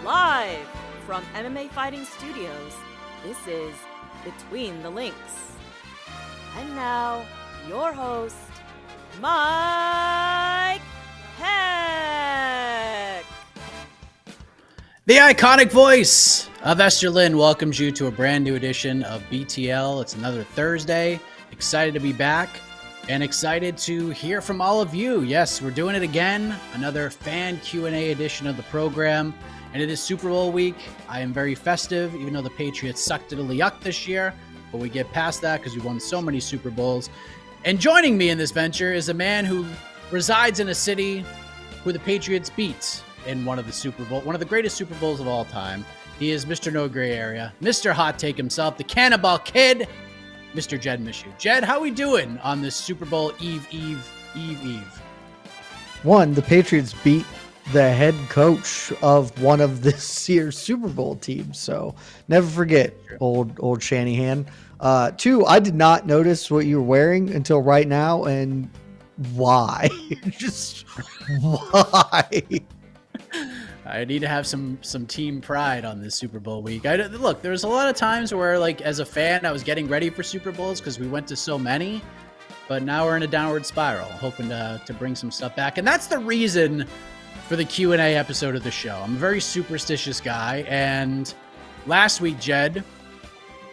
Live from MMA Fighting Studios, this is Between the Links. And now, your host, Mike Heck. The iconic voice of Esther Lynn welcomes you to a brand new edition of BTL. It's another Thursday. Excited to be back and excited to hear from all of you. Yes, we're doing it again. Another fan Q&A edition of the program. And it is Super Bowl week. I am very festive, even though the Patriots sucked it a yuck this year. But we get past that because we won so many Super Bowls. And joining me in this venture is a man who resides in a city who the Patriots beat in one of the greatest Super Bowls of all time. He is Mr. No Gray Area, Mr. Hot Take himself, the Cannonball Kid, Mr. Jed Mishu. Jed, how we doing on this Super Bowl Eve? One, the Patriots beat the head coach of one of this year's Super Bowl teams, so never forget old Shanahan. Two, I did not notice what you were wearing until right now, and why? Just why? I need to have some team pride on this Super Bowl week. Look, there was a lot of times where, like, as a fan, I was getting ready for Super Bowls because we went to so many, but now we're in a downward spiral, hoping to bring some stuff back. And that's the reason for the Q&A episode of the show. I'm a very superstitious guy, and last week, Jed,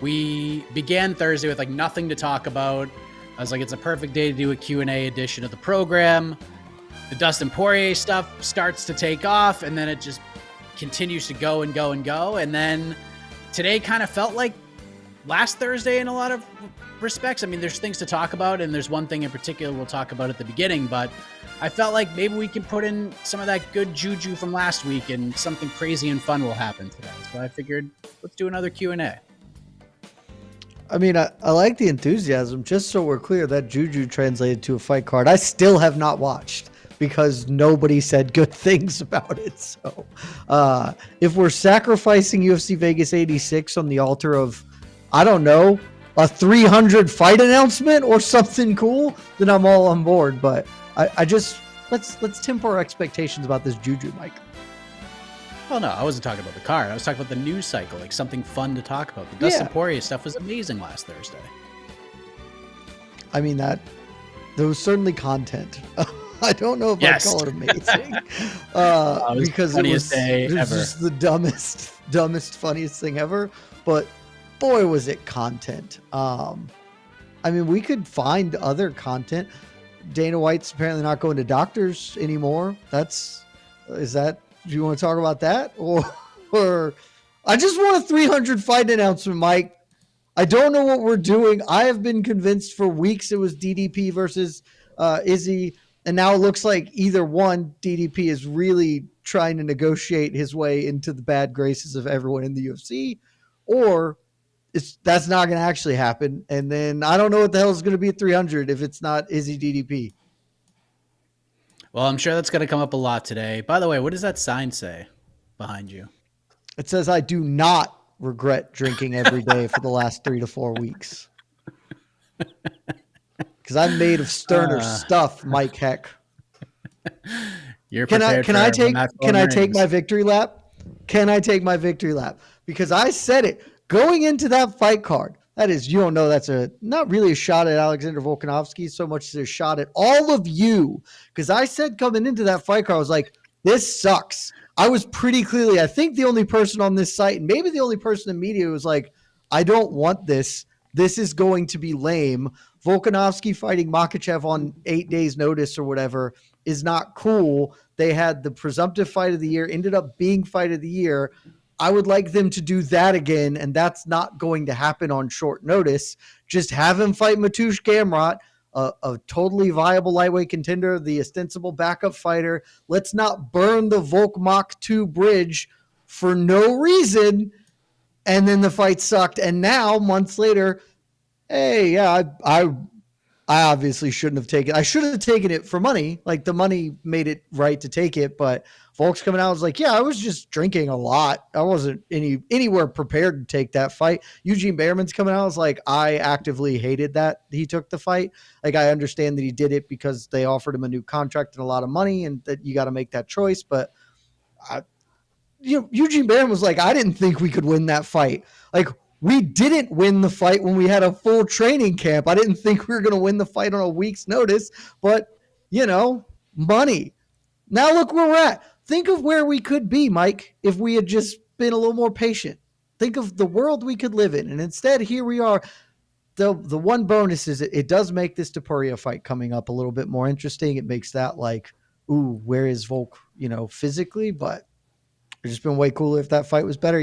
we began Thursday with, like, nothing to talk about. I was like, it's a perfect day to do a Q&A edition of the program. The Dustin Poirier stuff starts to take off, and then it just continues to go and go and go. And then today kind of felt like last Thursday in a lot of respects. I mean, there's things to talk about, and there's one thing in particular we'll talk about at the beginning, but I felt like maybe we can put in some of that good juju from last week and something crazy and fun will happen today. So I figured, let's do another Q&A. I mean, I like the enthusiasm. Just so we're clear, that juju translated to a fight card I still have not watched because nobody said good things about it. So if we're sacrificing UFC Vegas 86 on the altar of, I don't know, a 300 fight announcement or something cool, then I'm all on board. But I just, let's temper our expectations about this juju, Mike. Well, no, I wasn't talking about the card. I was talking about the news cycle, like something fun to talk about. The Dustin Poirier stuff was amazing last Thursday. I mean, there was certainly content. I don't know if I'd call it amazing because it was just the dumbest, funniest thing ever. But boy, was it content. I mean, we could find other content. Dana White's apparently not going to doctors anymore. Do you want to talk about that? Or I just want a 300 fight announcement, Mike. I don't know what we're doing. I have been convinced for weeks it was DDP versus Izzy. And now it looks like either one, DDP is really trying to negotiate his way into the bad graces of everyone in the UFC, or that's not going to actually happen. And then I don't know what the hell is going to be at 300 if it's not Izzy DDP. Well, I'm sure that's going to come up a lot today. By the way, what does that sign say behind you? It says, I do not regret drinking every day for the last 3 to 4 weeks. Because I'm made of sterner stuff, Mike Heck. You're can I take my victory lap? Can I take my victory lap? Because I said it going into that fight card. That is, you don't know, that's not really a shot at Alexander Volkanovski so much as a shot at all of you. Because I said coming into that fight card, I was like, this sucks. I was pretty clearly, I think the only person on this site, and maybe the only person in media who was like, I don't want this. This is going to be lame. Volkanovski fighting Makhachev on 8 days notice or whatever is not cool. They had the presumptive fight of the year, ended up being fight of the year. I would like them to do that again, and that's not going to happen on short notice. Just have him fight Mateusz Gamrot, a totally viable lightweight contender, the ostensible backup fighter. Let's not burn the Volk Mach 2 bridge for no reason. And then the fight sucked. And now, months later, hey, yeah, I obviously shouldn't have taken it. I should have taken it for money. Like, the money made it right to take it. But Volk's coming out was like, yeah, I was just drinking a lot. I wasn't anywhere prepared to take that fight. Eugene Behrman's coming out was like, I actively hated that he took the fight. Like, I understand that he did it because they offered him a new contract and a lot of money and that you got to make that choice. But Eugene Barron was like, I didn't think we could win that fight. Like, we didn't win the fight when we had a full training camp. I didn't think we were going to win the fight on a week's notice, but money. Now look where we're at. Think of where we could be, Mike, if we had just been a little more patient. Think of the world we could live in. And instead, here we are. The one bonus is it does make this Poirier fight coming up a little bit more interesting. It makes that like, ooh, where is Volk, physically? But it's just been way cooler if that fight was better,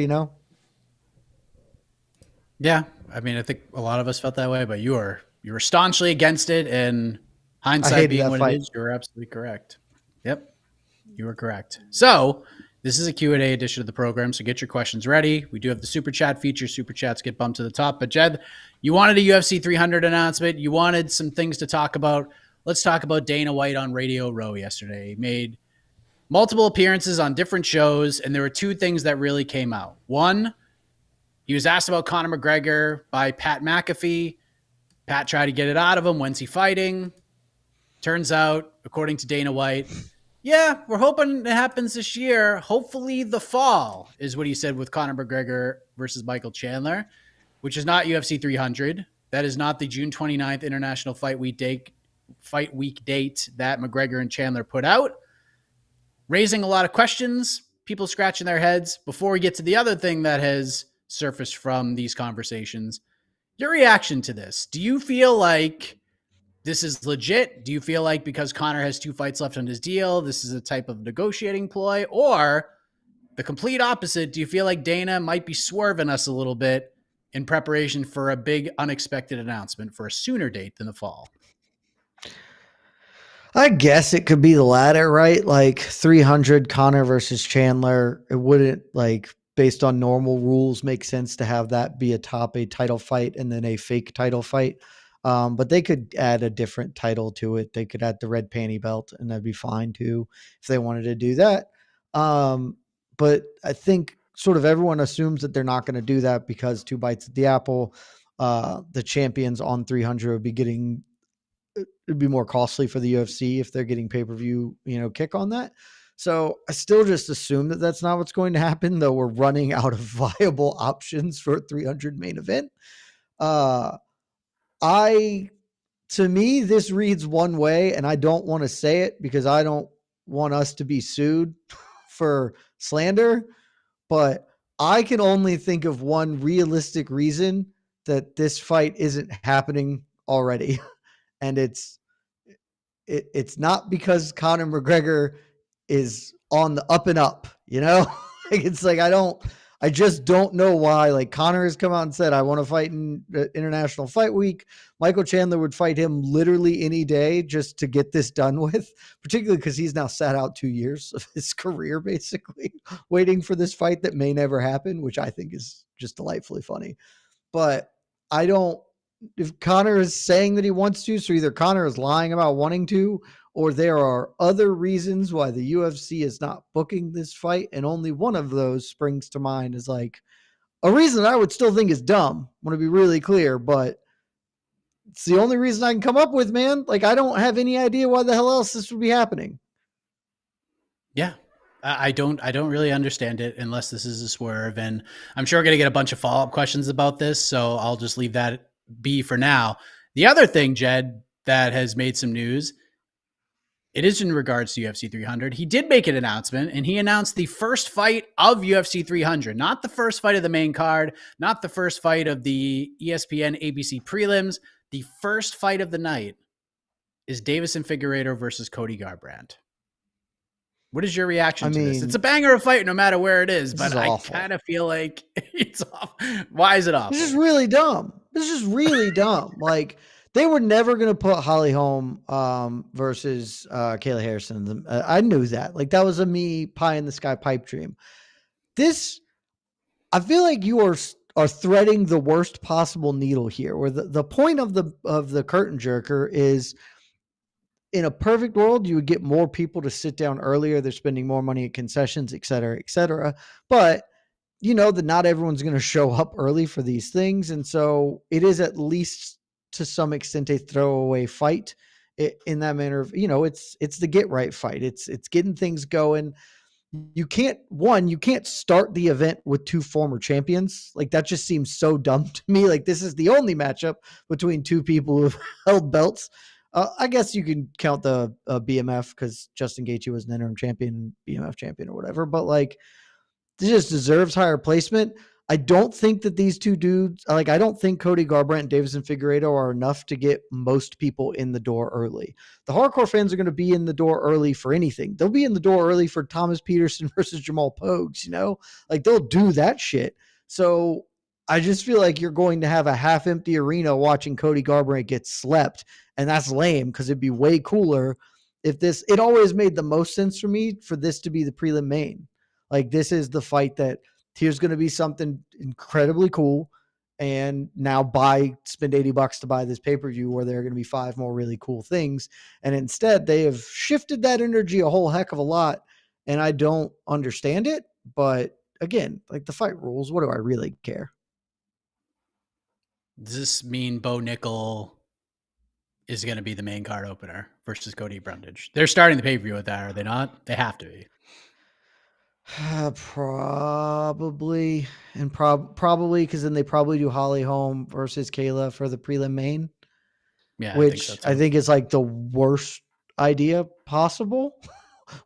Yeah, I mean, I think a lot of us felt that way, but you were staunchly against it, and hindsight being what it is, you're absolutely correct. Yep, you were correct. So this is a Q&A edition of the program, so get your questions ready. We do have the Super Chat feature. Super Chats get bumped to the top. But Jed, you wanted a UFC 300 announcement. You wanted some things to talk about. Let's talk about Dana White on Radio Row yesterday. He made multiple appearances on different shows, and there were two things that really came out. One, he was asked about Conor McGregor by Pat McAfee. Pat tried to get it out of him. When's he fighting? Turns out, according to Dana White, yeah, we're hoping it happens this year. Hopefully the fall is what he said with Conor McGregor versus Michael Chandler, which is not UFC 300. That is not the June 29th International Fight Week date that McGregor and Chandler put out. Raising a lot of questions, people scratching their heads. Before we get to the other thing that has surfaced from these conversations, your reaction to this. Do you feel like this is legit? Do you feel like because Conor has 2 fights left on his deal, this is a type of negotiating ploy? Or the complete opposite, do you feel like Dana might be swerving us a little bit in preparation for a big unexpected announcement for a sooner date than the fall? I guess it could be the latter, right? Like 300 Conor versus Chandler. It wouldn't, like, based on normal rules, make sense to have that be a title fight and then a fake title fight. But they could add a different title to it. They could add the red panty belt, and that'd be fine too if they wanted to do that. But I think sort of everyone assumes that they're not going to do that because 2 bites at the apple. The champions on 300 would be getting. It'd be more costly for the UFC if they're getting pay-per-view, kick on that. So I still just assume that that's not what's going to happen, though we're running out of viable options for a 300 main event. To me, this reads one way, and I don't want to say it because I don't want us to be sued for slander, but I can only think of one realistic reason that this fight isn't happening already. And it's not because Conor McGregor is on the up and up, It's like I just don't know why. Like, Conor has come out and said, I want to fight in International Fight Week. Michael Chandler would fight him literally any day just to get this done with, particularly because he's now sat out 2 years of his career, basically, waiting for this fight that may never happen, which I think is just delightfully funny. But if Conor is saying that he wants to, so either Conor is lying about wanting to, or there are other reasons why the UFC is not booking this fight. And only one of those springs to mind is like a reason I would still think is dumb. I want to be really clear, but it's the only reason I can come up with, man. Like, I don't have any idea why the hell else this would be happening. Yeah. I don't really understand it unless this is a swerve. And I'm sure we're going to get a bunch of follow-up questions about this. So I'll just leave that be for now. The other thing, Jed, that has made some news, it is in regards to UFC 300. He did make an announcement, and he announced the first fight of UFC 300, not the first fight of the main card, not the first fight of the ESPN ABC prelims. The first fight of the night is Davison Figueiredo versus Cody Garbrandt. What is your reaction to this? It's a banger of fight no matter where it is, but I kind of feel like it's off. Why is it off? This is really dumb. Like, they were never going to put Holly Holm versus Kayla Harrison. I knew that. Like, that was a me pie in the sky pipe dream. I feel like you are threading the worst possible needle here, where the point of the curtain jerker is, in a perfect world, you would get more people to sit down earlier. They're spending more money at concessions, et cetera, et cetera. But that not everyone's going to show up early for these things. And so it is at least to some extent a throwaway fight in that manner of, it's the get right fight. It's getting things going. you can't start the event with two former champions. Like that just seems so dumb to me. Like this is the only matchup between two people who've held belts. I guess you can count the BMF because Justin Gaethje was an interim champion, BMF champion or whatever. But like, this just deserves higher placement. I don't think that these two dudes, like, I don't think Cody Garbrandt and Davison Figueiredo are enough to get most people in the door early. The hardcore fans are going to be in the door early for anything. They'll be in the door early for Thomas Peterson versus Jamal Pogues, like they'll do that shit. So I just feel like you're going to have a half empty arena watching Cody Garbrandt get slept. And that's lame because it'd be way cooler if it always made the most sense for me for this to be the prelim main. Like this is the fight that here's going to be something incredibly cool. And now spend $80 to buy this pay-per-view where there are going to be 5 more really cool things. And instead they have shifted that energy a whole heck of a lot. And I don't understand it, but again, like the fight rules, what do I really care? Does this mean Bo Nickel is going to be the main card opener versus Cody Brundage? They're starting the pay-per-view with that, are they not? They have to be. Probably, and probably because then they probably do Holly Holm versus Kayla for the prelim main. Yeah, which I think is like the worst idea possible.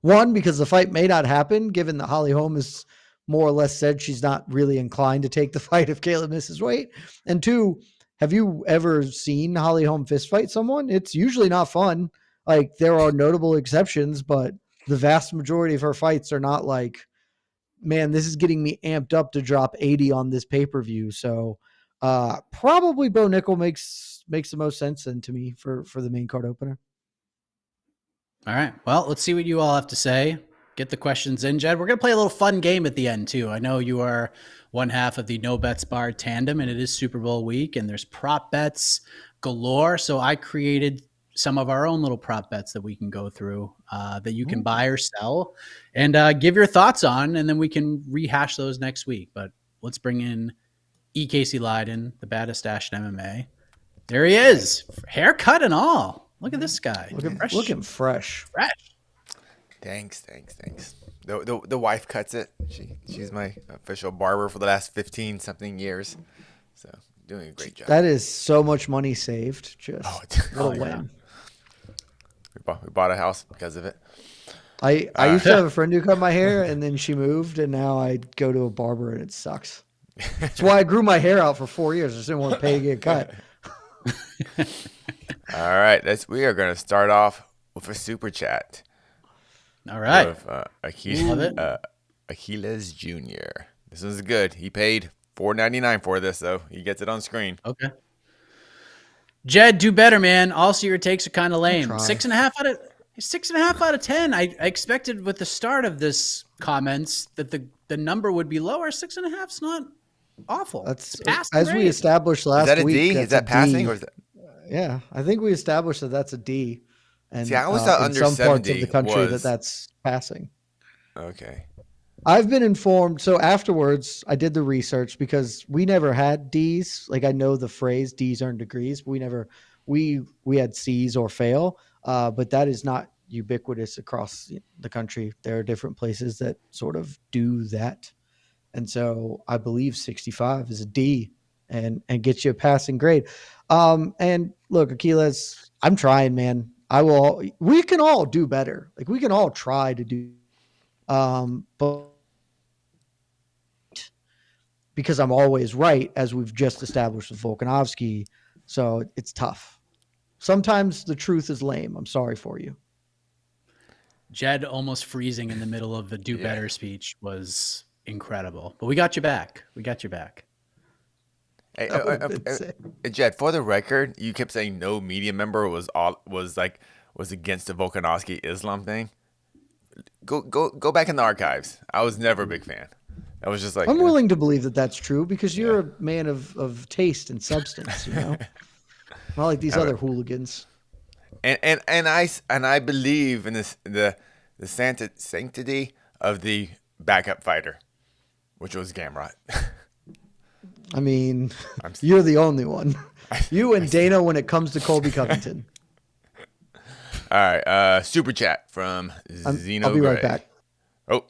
One, because the fight may not happen, given that Holly Holm has more or less said she's not really inclined to take the fight if Kayla misses weight. And 2, have you ever seen Holly Holm fist fight someone? It's usually not fun. Like there are notable exceptions, but the vast majority of her fights are not like, man, this is getting me amped up to drop 80 on this pay-per-view. So probably Bo Nickel makes the most sense then to me for the main card opener. All right. Well, let's see what you all have to say. Get the questions in, Jed. We're going to play a little fun game at the end too. I know you are one half of the No Bets Bar tandem, and it is Super Bowl week, and there's prop bets galore. So I created some of our own little prop bets that we can go through that you can buy or sell and give your thoughts on, and then we can rehash those next week. But let's bring in Casey Leiden, the baddest dash in MMA. There he is, haircut and all. Look at this guy. Looking fresh. Thanks. The wife cuts it. She's my official barber for the last 15-something years. So doing a great job. That is so much money saved. Just what a win. We bought a house because of it. I used to have a friend who cut my hair, and then she moved, and now I go to a barber, and it sucks. That's why I grew my hair out for 4 years. I just didn't want to pay to get cut. All right, we are going to start off with a super chat. All right. With Achilles Jr. This is good. He paid $4.99 for this, though. He gets it on screen. Okay. Jed, do better, man. Also, your takes are kind of lame. 6.5 out of 10. I expected with the start of this comments that the number would be lower. 6.5 is not awful. That's as we established last week. Is that a D? Is that passing or is that? Yeah, I think we established that that's a D. And see, I always thought under some 70 parts of the country that's passing. Okay. I've been informed. So afterwards, I did the research because we never had Ds. Like I know the phrase Ds earn degrees, but we had Cs or fail. But that is not ubiquitous across the country. There are different places that sort of do that. And so I believe 65 is a D and gets you a passing grade. And look, Achilles, I'm trying, man. We can all do better. Like we can all try to do, but because I'm always right, as we've just established with Volkanovski. So it's tough. Sometimes the truth is lame. I'm sorry for you. Jed almost freezing in the middle of the do better speech was incredible, but we got you back. Hey, Jed, for the record, you kept saying no media member was against the Volkanovski Islam thing. Go back in the archives. I was never a big fan. I was just like, I'm willing to believe that that's true because you're a man of taste and substance, not like these other hooligans. And I believe in the sanctity of the backup fighter, which was Gamrot. I mean, you're the only one. You and Dana when it comes to Colby Covington. All right, super chat from Zeno. I'll be Gray. right back. Oh,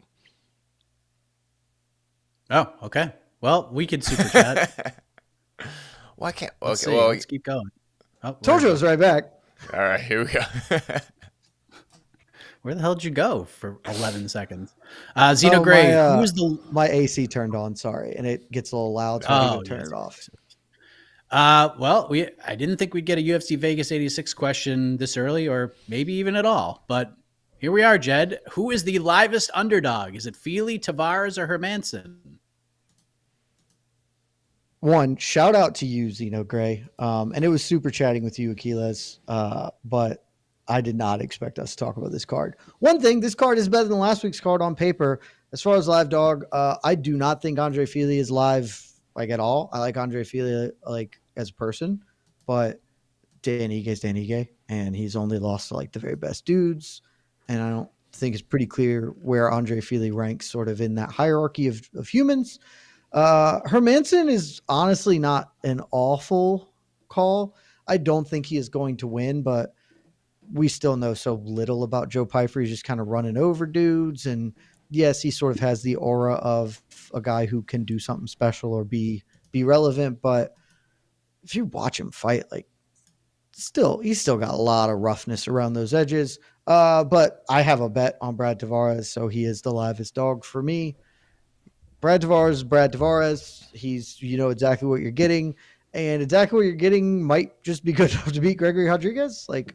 Oh, okay. Well, we could super chat. Why can't? Let's Okay, see. well, Let's keep going. Oh, Told you I was right back. all right, here we go. Where the hell did you go for 11 seconds? Zeno Gray, who was the... my AC turned on, sorry, and it gets a little loud, so I had to go turn it off. Well, I didn't think we'd get a UFC Vegas 86 question this early, or maybe even at all. But here we are, Jed. Who is the livest underdog? Is it Feely, Tavares, or Hermansson? One, shout out to you, Zeno Gray. And it was super chatting with you, Aquiles. But I did not expect us to talk about this card. One thing, this card is better than last week's card on paper. As far as live dog, I do not think Andre Feely is live like at all. I like Andre Feely like as a person, but Dan Ige, and he's only lost to like the very best dudes. And I don't think it's pretty clear where Andre Feely ranks sort of in that hierarchy of humans. Hermansson is honestly not an awful call. I don't think he is going to win, but we still know so little about Joe Pyfer. He's just kind of running over dudes. And yes, he sort of has the aura of a guy who can do something special or be relevant. But if you watch him fight, like he's still got a lot of roughness around those edges. But I have a bet on Brad Tavares, so he is the livest dog for me. Brad Tavares. He's, exactly what you're getting, and exactly what you're getting might just be good enough to beat Gregory Rodriguez. Like,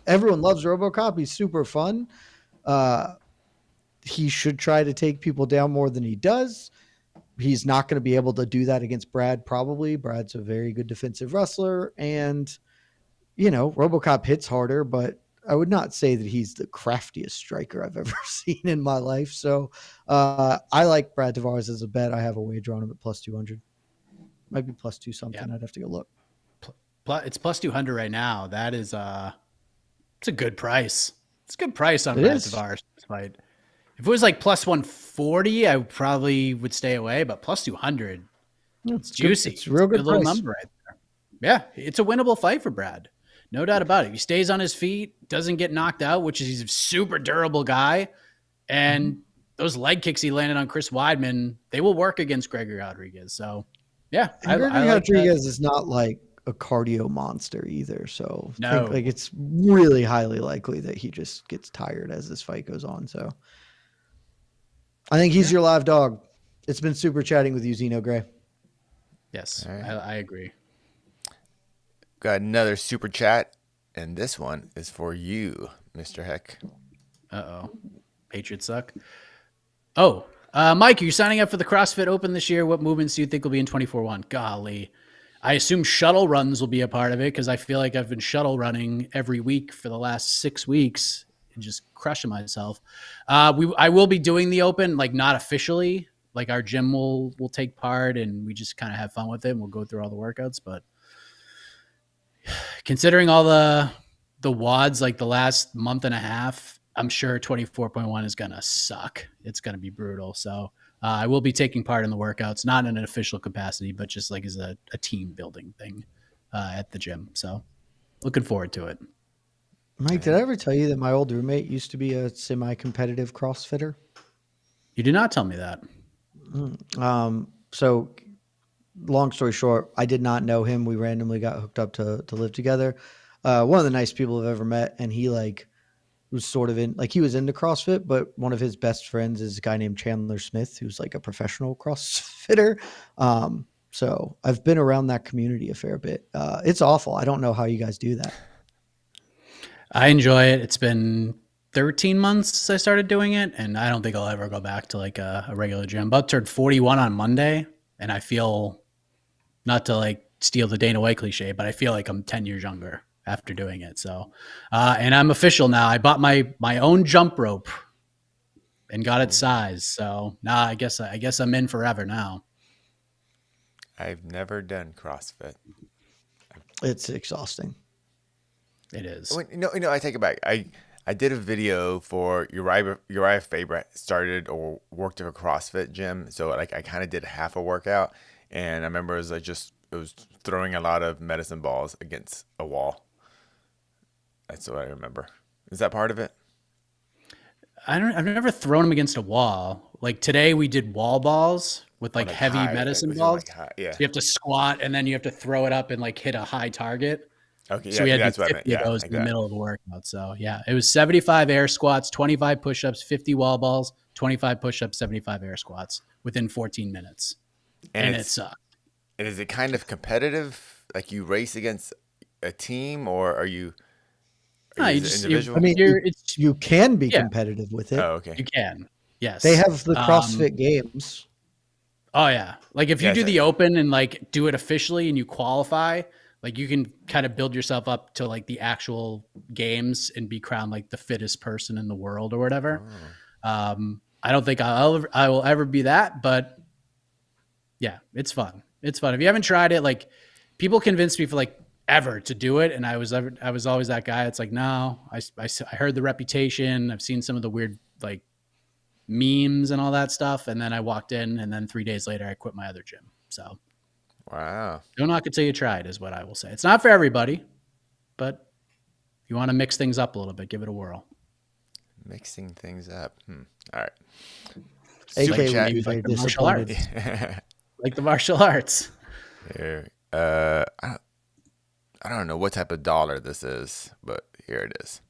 everyone loves RoboCop. He's super fun. He should try to take people down more than he does. He's not going to be able to do that against Brad, probably. Brad's a very good defensive wrestler, and, RoboCop hits harder, but I would not say that he's the craftiest striker I've ever seen in my life. So I like Brad Tavares as a bet. I have a wager on him at plus 200. Might be plus 2 something. Yeah. I'd have to go look. It's plus 200 right now. That is it's a good price. It's a good price on Brad Tavares fight. If it was like plus 140, I probably would stay away, but plus 200, it's juicy. It's a real good little number right there. Yeah, it's a winnable fight for Brad. No doubt about it. He stays on his feet, doesn't get knocked out, which is he's a super durable guy. And those leg kicks he landed on Chris Weidman, they will work against Gregory Rodriguez. So, yeah. Gregory Rodriguez is not like a cardio monster either. So, no. It's really highly likely that he just gets tired as this fight goes on. So, I think he's your live dog. It's been super chatting with you, Zeno Gray. Yes, right. I agree. Got another super chat, and this one is for you, Mr. Heck. Uh-oh. Patriots suck. Oh, Mike, you're signing up for the CrossFit Open this year. What movements do you think will be in 24-1? Golly. I assume shuttle runs will be a part of it because I feel like I've been shuttle running every week for the last 6 weeks and just crushing myself. I will be doing the Open, like not officially. Like our gym will take part and we just kind of have fun with it and we'll go through all the workouts, but considering all the WODs like the last month and a half, I'm sure 24.1 is going to suck. It's going to be brutal. So I will be taking part in the workouts, not in an official capacity, but just like as a team building thing at the gym. So looking forward to it. Mike, did I ever tell you that my old roommate used to be a semi-competitive CrossFitter? You did not tell me that. So long story short, I did not know him. We randomly got hooked up to live together. One of the nice people I've ever met. And he was sort of he was into CrossFit, but one of his best friends is a guy named Chandler Smith, who's like a professional CrossFitter. So I've been around that community a fair bit. It's awful. I don't know how you guys do that. I enjoy it. It's been 13 months since I started doing it, and I don't think I'll ever go back to like a regular gym. But turned 41 on Monday, and I feel, not to like steal the Dana White cliche, but I feel like I'm 10 years younger after doing it. So, and I'm official now. I bought my own jump rope and got it sized. So now I guess I'm in forever now. I've never done CrossFit. It's exhausting. It is. I take it back. I did a video for Uriah Faber started or worked at a CrossFit gym. So like I kind of did half a workout, and I remember it was throwing a lot of medicine balls against a wall. That's what I remember. Is that part of it? I've never thrown them against a wall. Like today we did wall balls, with like Like heavy high, medicine was it balls. like high? Yeah. So you have to squat and then you have to throw it up and like hit a high target. Okay. So Yeah, we had to that's do what I meant. 50 of Yeah, those like in the that. middle of a workout. So yeah, it was 75 air squats, 25 push-ups, 50 wall balls, 25 push-ups, 75 air squats within 14 minutes. And it sucked. And is it kind of competitive? Like you race against a team, or are you No, you is it just, individual? I mean, it's, you can be yeah. competitive with it. Oh, okay. you can. Yes. They have the CrossFit Games. Oh yeah. Like if you Yes, do the open and like do it officially and you qualify, like you can kind of build yourself up to like the actual games and be crowned like the fittest person in the world or whatever. I don't think I will ever be that, but yeah, it's fun. It's fun. If you haven't tried it, like people convinced me for like ever to do it. And I was always that guy. It's like, no, I heard the reputation. I've seen some of the weird like memes and all that stuff. And then I walked in and then 3 days later I quit my other gym. So Wow. don't knock it till you tried is what I will say. It's not for everybody, but if you want to mix things up a little bit, give it a whirl. Mixing things up. All right. AK Super would chat. be very Like the martial arts. disappointed. Like the martial arts. Here. I don't know what type of dollar this is, but here it is.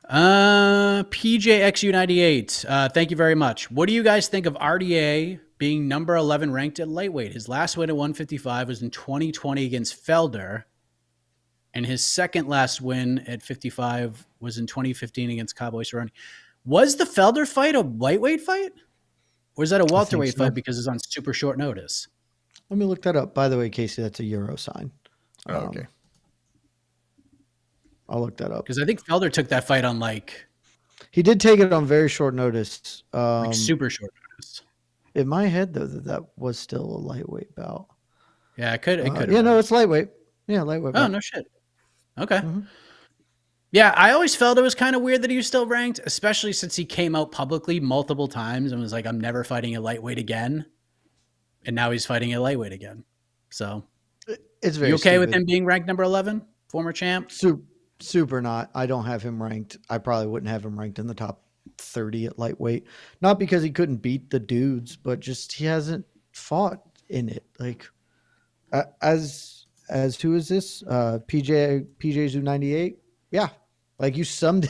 PJXU98. Thank you very much. What do you guys think of RDA being number 11 ranked at lightweight? His last win at 155 was in 2020 against Felder. And his second last win at 55 was in 2015 against Cowboy Cerrone. Was the Felder fight a lightweight fight? Or is that a welterweight fight because it's on super short notice? Let me look that up. By the way, Casey, that's a Euro sign. Oh, okay. I'll look that up. Because I think Felder took that fight on like He did take it on very short notice. super short notice. In my head, though, that was still a lightweight bout. Yeah, it could. Yeah, no, it's lightweight. Yeah, lightweight. Oh, bout. no shit. Okay. Mm-hmm. Yeah, I always felt it was kind of weird that he was still ranked, especially since he came out publicly multiple times and was like, I'm never fighting a lightweight again. And now he's fighting a lightweight again. So It's very you okay with stupid. him being ranked number 11, former champ? Super not. I don't have him ranked. I probably wouldn't have him ranked in the top 30 at lightweight. Not because he couldn't beat the dudes, but just he hasn't fought in it. Like as who is this? PJ 98. Yeah. Like you summed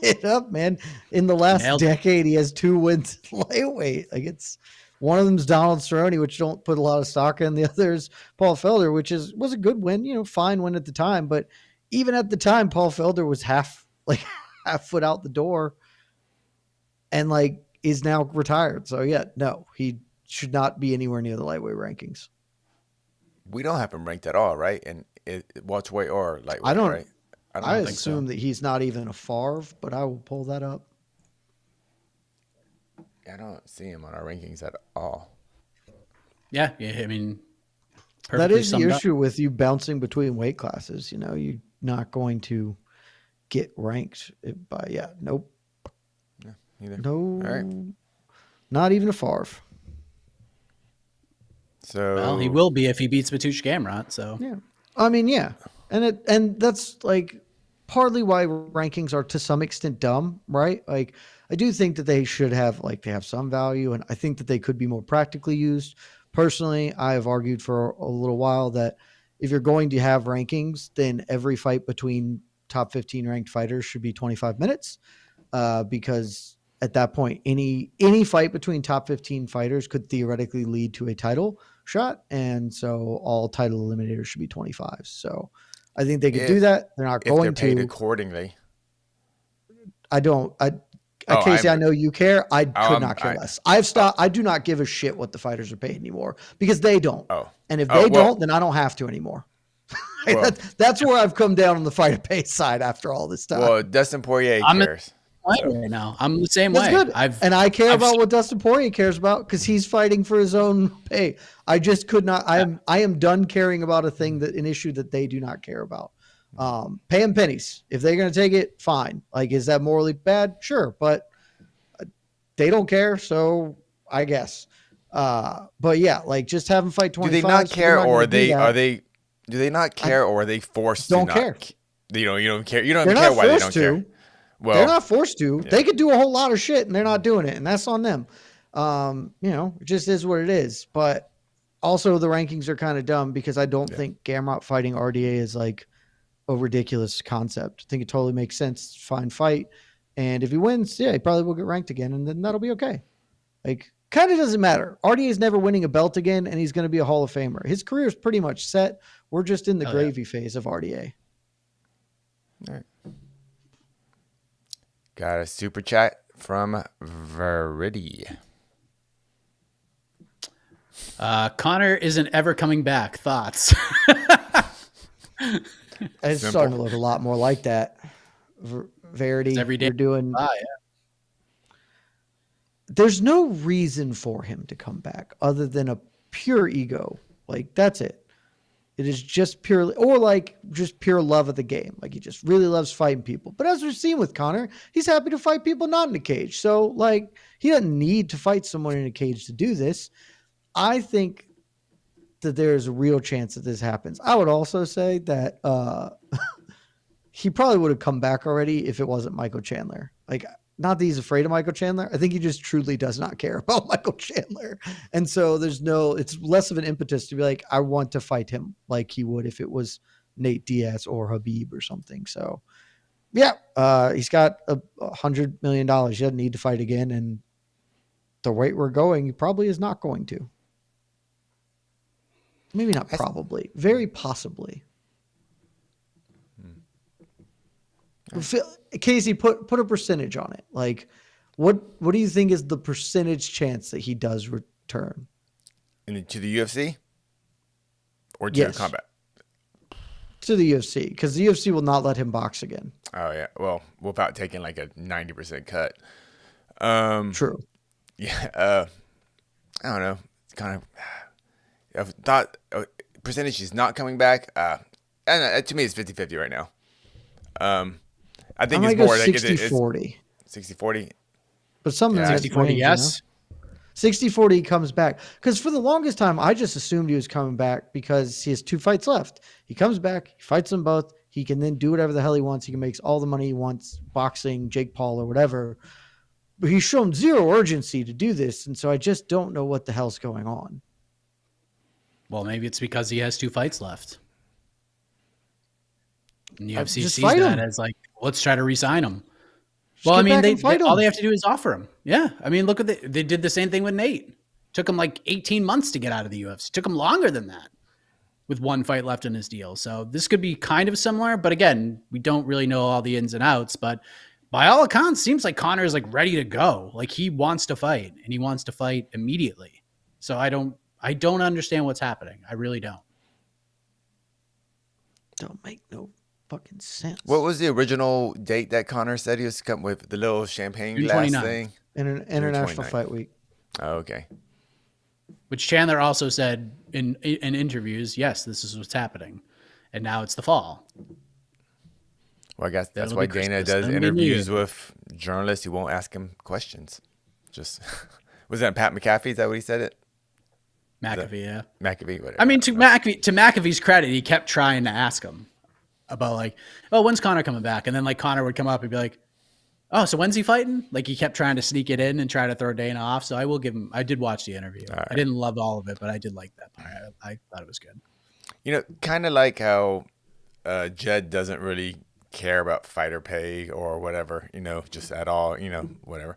it up, man. In the last decade, he has 2 wins at lightweight. Like it's one of them's Donald Cerrone, which don't put a lot of stock in. The other is Paul Felder, which was a good win, fine win at the time. But even at the time, Paul Felder was half foot out the door and like is now retired. So yeah, no, he should not be anywhere near the lightweight rankings. We don't have him ranked at all, right? And welterweight or lightweight, right? I assume that he's not even a Favre, but I will pull that up. I don't see him on our rankings at all. Yeah, I mean, that is the issue with you bouncing between weight classes. You're not going to get ranked by, nope. Yeah, neither. No, all right. Not even a Favre. So well, he will be if he beats Mateusz Gamrot. So yeah, I mean, yeah, and that's like partly why rankings are to some extent dumb, right? Like I do think that they should have they have some value, and I think that they could be more practically used. Personally, I have argued for a little while that if you're going to have rankings, then every fight between top 15 ranked fighters should be 25 minutes, because at that point, any fight between top 15 fighters could theoretically lead to a title shot, and so all title eliminators should be 25. So I think they could do that. They're not going they're paid to accordingly. Casey, I know you care. I could not care less. I've stopped. I do not give a shit what the fighters are paid anymore because they don't. And if they don't, then I don't have to anymore. That's where I've come down on the fighter pay side after all this time. Well, Dustin Poirier cares. Right now, I'm the same That's way. Good. I care about what Dustin Poirier cares about because he's fighting for his own pay. I just could not. I am done caring about an issue that they do not care about. Pay them pennies. If they're going to take it, fine. Like, is that morally bad? Sure, but they don't care, so I guess. But yeah, like just have them fight 25. Do they not care, or do they not care, or are they forced don't to care? You don't care. You don't even care why they don't care. Well, they're not forced to. yeah. They could do a whole lot of shit, and they're not doing it, and that's on them. It just is what it is. But also, the rankings are kind of dumb because I don't think Gamrot fighting RDA is like a ridiculous concept. I think it totally makes sense. Fine fight, and if he wins, he probably will get ranked again, and then that'll be okay. Like, kind of doesn't matter. RDA is never winning a belt again, and he's going to be a Hall of Famer. His career is pretty much set. We're just in the gravy phase of RDA. All right. Got a super chat from Verity. Conor isn't ever coming back. Thoughts? It's starting to look a lot more like that. Verity, every day you're doing. There's no reason for him to come back other than a pure ego. Like, that's it. It is just purely, or like just pure love of the game. Like, he just really loves fighting people. But as we've seen with Conor, he's happy to fight people not in a cage. So, like, he doesn't need to fight someone in a cage to do this. I think that there's a real chance that this happens. I would also say that he probably would have come back already if it wasn't Michael Chandler. Like, not that he's afraid of Michael Chandler. I think he just truly does not care about Michael Chandler. And so it's less of an impetus to be like, I want to fight him like he would if it was Nate Diaz or Habib or something. So, he's got $100 million. He doesn't need to fight again. And the rate we're going, he probably is not going to. Maybe not probably. Very possibly. Casey, put a percentage on it. Like, what do you think is the percentage chance that he does return? To the UFC? Or to combat? To the UFC, because the UFC will not let him box again. Oh, yeah. Well, without taking like a 90% cut. True. Yeah. I don't know. It's kind of... I thought percentage is not coming back. And to me, it's 50-50 right now. I think it's more like 60-40. 60-40. But something 60-40, yes. 60-40 comes back. Because for the longest time, I just assumed he was coming back because he has 2 fights left. He comes back, he fights them both. He can then do whatever the hell he wants. He can make all the money he wants, boxing, Jake Paul, or whatever. But he's shown zero urgency to do this. And so I just don't know what the hell's going on. Well, maybe it's because he has 2 fights left. And the UFC Just sees fight that him. as like, let's try to re-sign him. Just get back and they fight all him. they have to do is offer him. Yeah. I mean, look at they did the same thing with Nate. Took him like 18 months to get out of the UFC. Took him longer than that with 1 fight left in his deal. So this could be kind of similar, but again, we don't really know all the ins and outs, but by all accounts, seems like Conor is like ready to go. Like, he wants to fight and he wants to fight immediately. So I don't understand what's happening. I really don't. Don't make no fucking sense. What was the original date that Conor said he was coming with? The little champagne June glass 29th. thing? International 29th. Fight Week. Oh, okay. Which Chandler also said in interviews, yes, this is what's happening. And now it's the fall. Well, I guess that's That'll why be Dana Christmas, does then we interviews knew. with journalists who won't ask him questions. Just was that Pat McAfee? Is that what he said? It McAfee, yeah. McAfee, whatever. I mean, to McAfee's credit, he kept trying to ask him about like, oh, when's Conor coming back? And then like Conor would come up and be like, oh, so when's he fighting? Like, he kept trying to sneak it in and try to throw Dana off. So I will give him. I did watch the interview. All right. I didn't love all of it, but I did like that part. I thought it was good. You know, kind of like how Jed doesn't really care about fighter pay or whatever, you know, just at all, you know, whatever.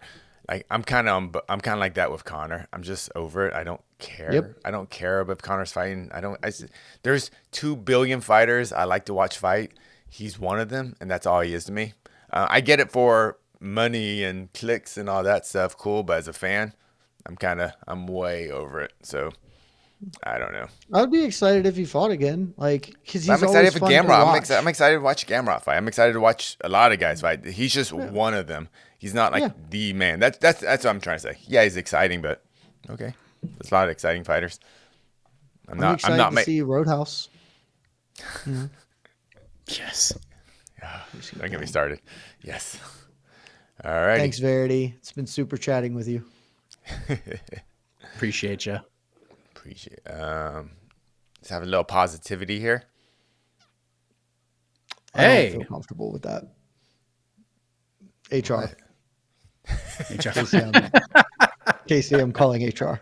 Like, I'm kind of like that with Conor. I'm just over it. I don't care. Yep. I don't care if Conor's fighting. There's 2 billion fighters I like to watch fight. He's one of them, and that's all he is to me. I get it for money and clicks and all that stuff. Cool, but as a fan, I'm way over it. So I don't know. I would be excited if he fought again. Like, because he's I'm excited always for fun to Gamrot. watch. I'm excited to watch Gamrot fight. I'm excited to watch a lot of guys fight. He's just one of them. He's not like the man. That's what I'm trying to say. Yeah, he's exciting, but okay. There's a lot of exciting fighters. I'm not to see Roadhouse. Yes. Don't get me started. Yes. All right. Thanks, Verity. It's been super chatting with you. Appreciate you. Appreciate it. Let's have a little positivity here. I don't feel comfortable with that. HR. HR. Casey, I'm calling HR.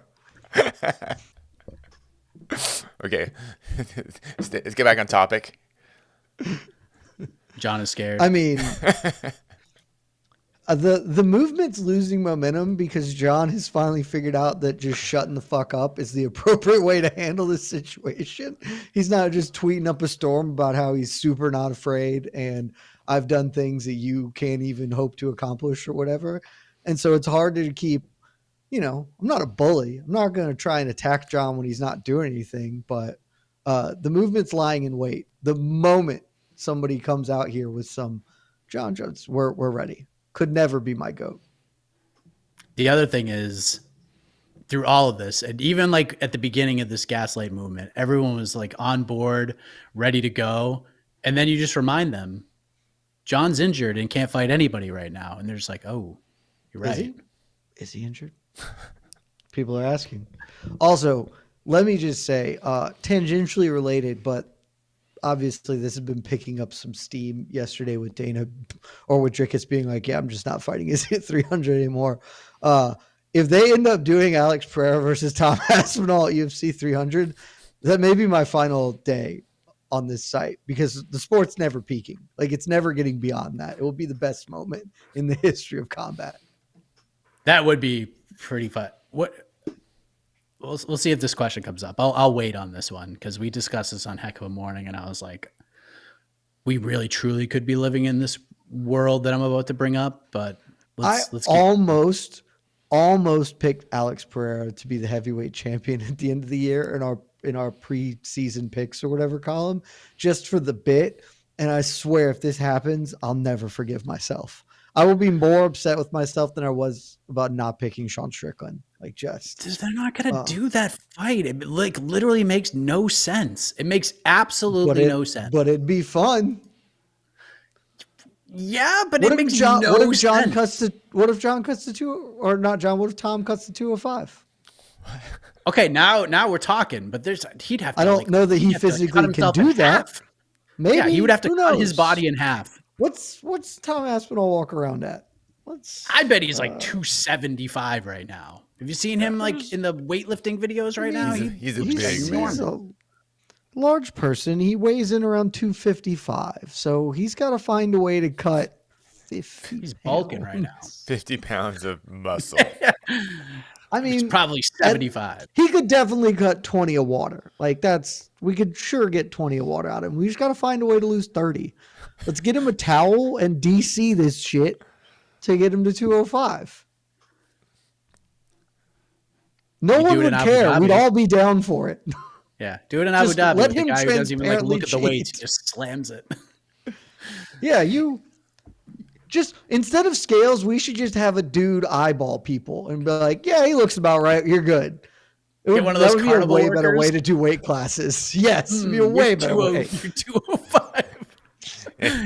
Okay, let's get back on topic. John is scared. I mean, the movement's losing momentum because John has finally figured out that just shutting the fuck up is the appropriate way to handle this situation. He's not just tweeting up a storm about how he's super not afraid and I've done things that you can't even hope to accomplish or whatever. And so it's hard to keep, I'm not a bully. I'm not going to try and attack John when he's not doing anything, but the movement's lying in wait. The moment somebody comes out here with some Jon Jones, we're ready. Could never be my GOAT. The other thing is, through all of this, and even like at the beginning of this gaslight movement, everyone was like on board, ready to go. And then you just remind them, John's injured and can't fight anybody right now. And they're just like, oh, you're right. Is he injured? People are asking. Also, let me just say, tangentially related, but obviously this has been picking up some steam yesterday with Dana or with Drickus being like, yeah, I'm just not fighting his hit 300 anymore. If they end up doing Alex Pereira versus Tom Aspinall at UFC 300, that may be my final day on this site because the sport's never peaking. Like it's never getting beyond that. It will be the best moment in the history of combat. That would be pretty fun. We'll see if this question comes up. I'll wait on this one because we discussed this on Heck of a Morning, and I was like, we really truly could be living in this world that I'm about to bring up. But let's almost picked Alex Pereira to be the heavyweight champion at the end of the year in our preseason picks or whatever column, just for the bit. And I swear, if this happens, I'll never forgive myself. I will be more upset with myself than I was about not picking Sean Strickland. Like they're not going to do that fight. It like literally makes no sense. It makes absolutely no sense. But it'd be fun. Yeah, but it makes no sense. What if John cuts to 2 or not John? What if Tom cuts to 205? Okay, now we're talking. But he'd have to. I don't know that he physically can do that. Maybe he would have to cut his body in half. What's Tom Aspinall walk around at? I bet he's like 275 right now. Have you seen him like in the weightlifting videos right now? He's a big man. He's a large person. He weighs in around 255. So he's got to find a way to cut 50 He's bulking right now. 50 pounds of muscle. I mean, he's probably 75. He could definitely cut 20 of water. Like we could sure get 20 of water out of him. We just got to find a way to lose 30. Let's get him a towel and DC this shit to get him to 205. No one would care. We'd all be down for it. Yeah, do it in Abu Dhabi. Let him the guy who doesn't even like look at the weights, cheat. he just slams it. Yeah, you just instead of scales, we should just have a dude eyeball people and be like, "Yeah, he looks about right. You're good." Get one of those carnival workers. Be a way better way to do weight classes. Yes, it'd be a way better way. You're 205.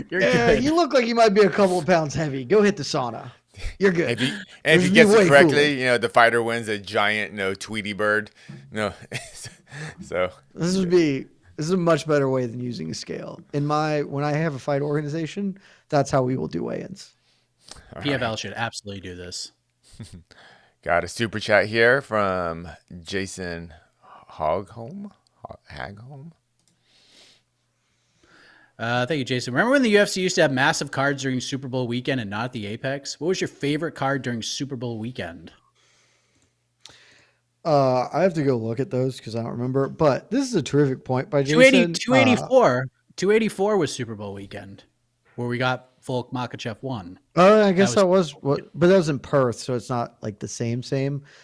You're good. You look like you might be a couple of pounds heavy. Go hit the sauna. You're good. If he gets it correctly, the fighter wins a giant, Tweety bird. No, so this is a much better way than using a scale. When I have a fight organization, that's how we will do weigh-ins. PFL should absolutely do this. Got a super chat here from Jason Hagholm. Thank you, Jason. Remember when the UFC used to have massive cards during Super Bowl weekend and not at the Apex? What was your favorite card during Super Bowl weekend? I have to go look at those because I don't remember. But this is a terrific point by Jason. 284 was Super Bowl weekend, where we got Volk Makachev 1. I guess that was but that was in Perth, so it's not like the same.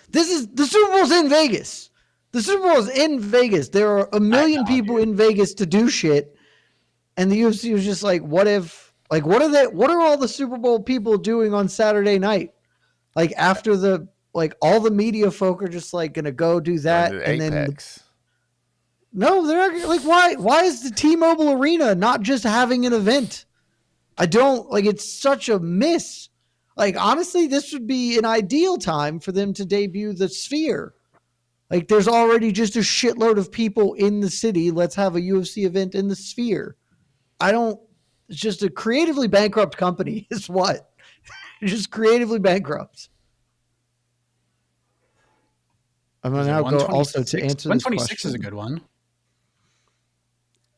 This is the Super Bowl's in Vegas. The Super Bowl is in Vegas. There are a million people in Vegas to do shit. And the UFC was just like, what are all the Super Bowl people doing on Saturday night? Like after all the media folk are just like going to go do that. And Apex. No, they're like, why is the T-Mobile Arena not just having an event? It's such a miss. Like, honestly, this would be an ideal time for them to debut the Sphere. Like, there's already just a shitload of people in the city. Let's have a UFC event in the Sphere. It's just a creatively bankrupt company is what. just creatively bankrupt. I'm going to now go also to answer this question. 126 is a good one.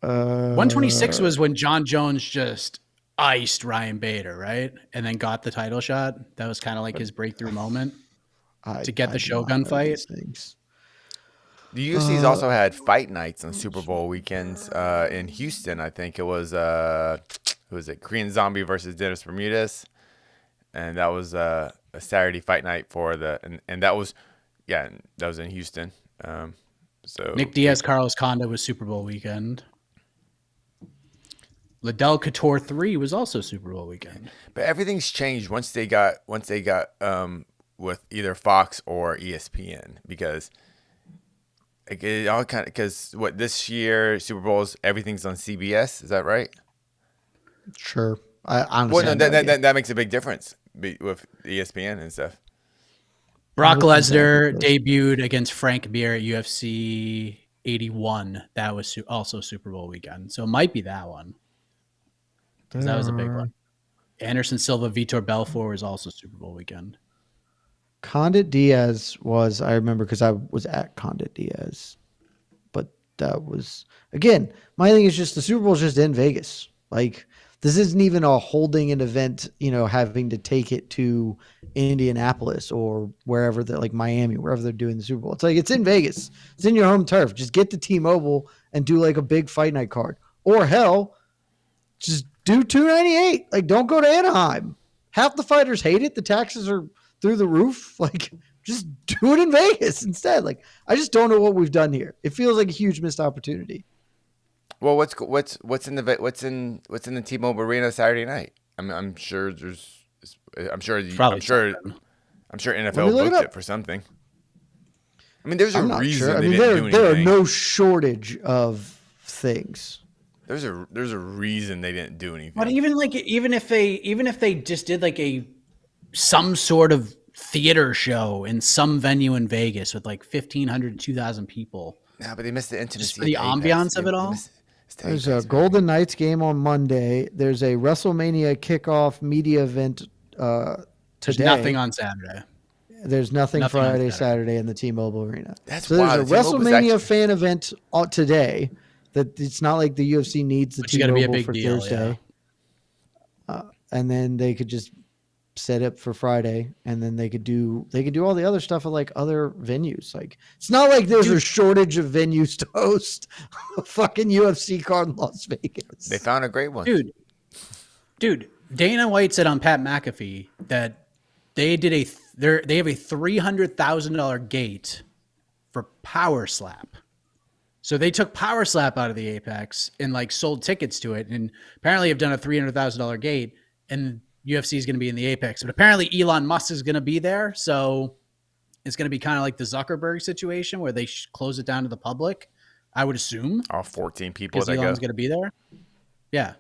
126 was when Jon Jones just iced Ryan Bader, right? And then got the title shot. That was kind of like his breakthrough moment to get the Shogun fight. The UFC's also had fight nights on Super Bowl weekends in Houston. I think it was who was it? Korean Zombie versus Dennis Bermudez, and that was a Saturday fight night for and that was that was in Houston. So Nick Diaz, Carlos Condit was Super Bowl weekend. Liddell Couture 3 was also Super Bowl weekend. But everything's changed once they got with either Fox or ESPN, because it all kind of, because this year Super Bowls, everything's on CBS. Is that right? Sure. I honestly, well, no, that makes a big difference with ESPN and stuff. Brock Lesnar debuted against Frank Mir at UFC 81. That was also Super Bowl weekend, so it might be that one. Because that was a big one. Anderson Silva, Vitor Belfort was also Super Bowl weekend. Condit Diaz was, I remember because I was at Condit Diaz. But that was, again, my thing is just the Super Bowl is just in Vegas. Like, this isn't even a holding an event, having to take it to Indianapolis or wherever, like Miami, wherever they're doing the Super Bowl. It's like, it's in Vegas. It's in your home turf. Just get to T-Mobile and do like a big fight night card. Or hell, just do $298. Like, don't go to Anaheim. Half the fighters hate it. The taxes are through the roof. Like, just do it in Vegas instead. Like, I just don't know what we've done here. It feels like a huge missed opportunity. Well, what's in the T-Mobile Arena Saturday night? I'm sure there's. I'm sure NFL booked it for something. I mean, there's a reason. Sure. I mean, there are no shortage of things. There's a reason they didn't do anything. But even if they just did like some sort of theater show in some venue in Vegas with like 1,500 to 2,000 people. Yeah, but they missed the intimacy. Just for the ambiance of it all. There's a Golden Knights game on Monday. There's a WrestleMania kickoff media event today. There's nothing on Saturday. There's nothing Friday, Saturday in the T-Mobile Arena. So there's a WrestleMania fan event today. That it's not like the UFC needs the T-Mobile for Thursday. Yeah. And then they could just set up for Friday, and then they could do all the other stuff at like other venues. Like, it's not like there's a shortage of venues to host a fucking UFC card in Las Vegas. They found a great one. Dude, Dana White said on Pat McAfee that they have a $300,000 gate for Power Slap. So they took Power Slap out of the Apex and like sold tickets to it, and apparently have done a $300,000 gate, and UFC is going to be in the Apex. But apparently Elon Musk is going to be there, so it's going to be kind of like the Zuckerberg situation where they close it down to the public. I would assume all 14 people because Elon's going to be there. Yeah.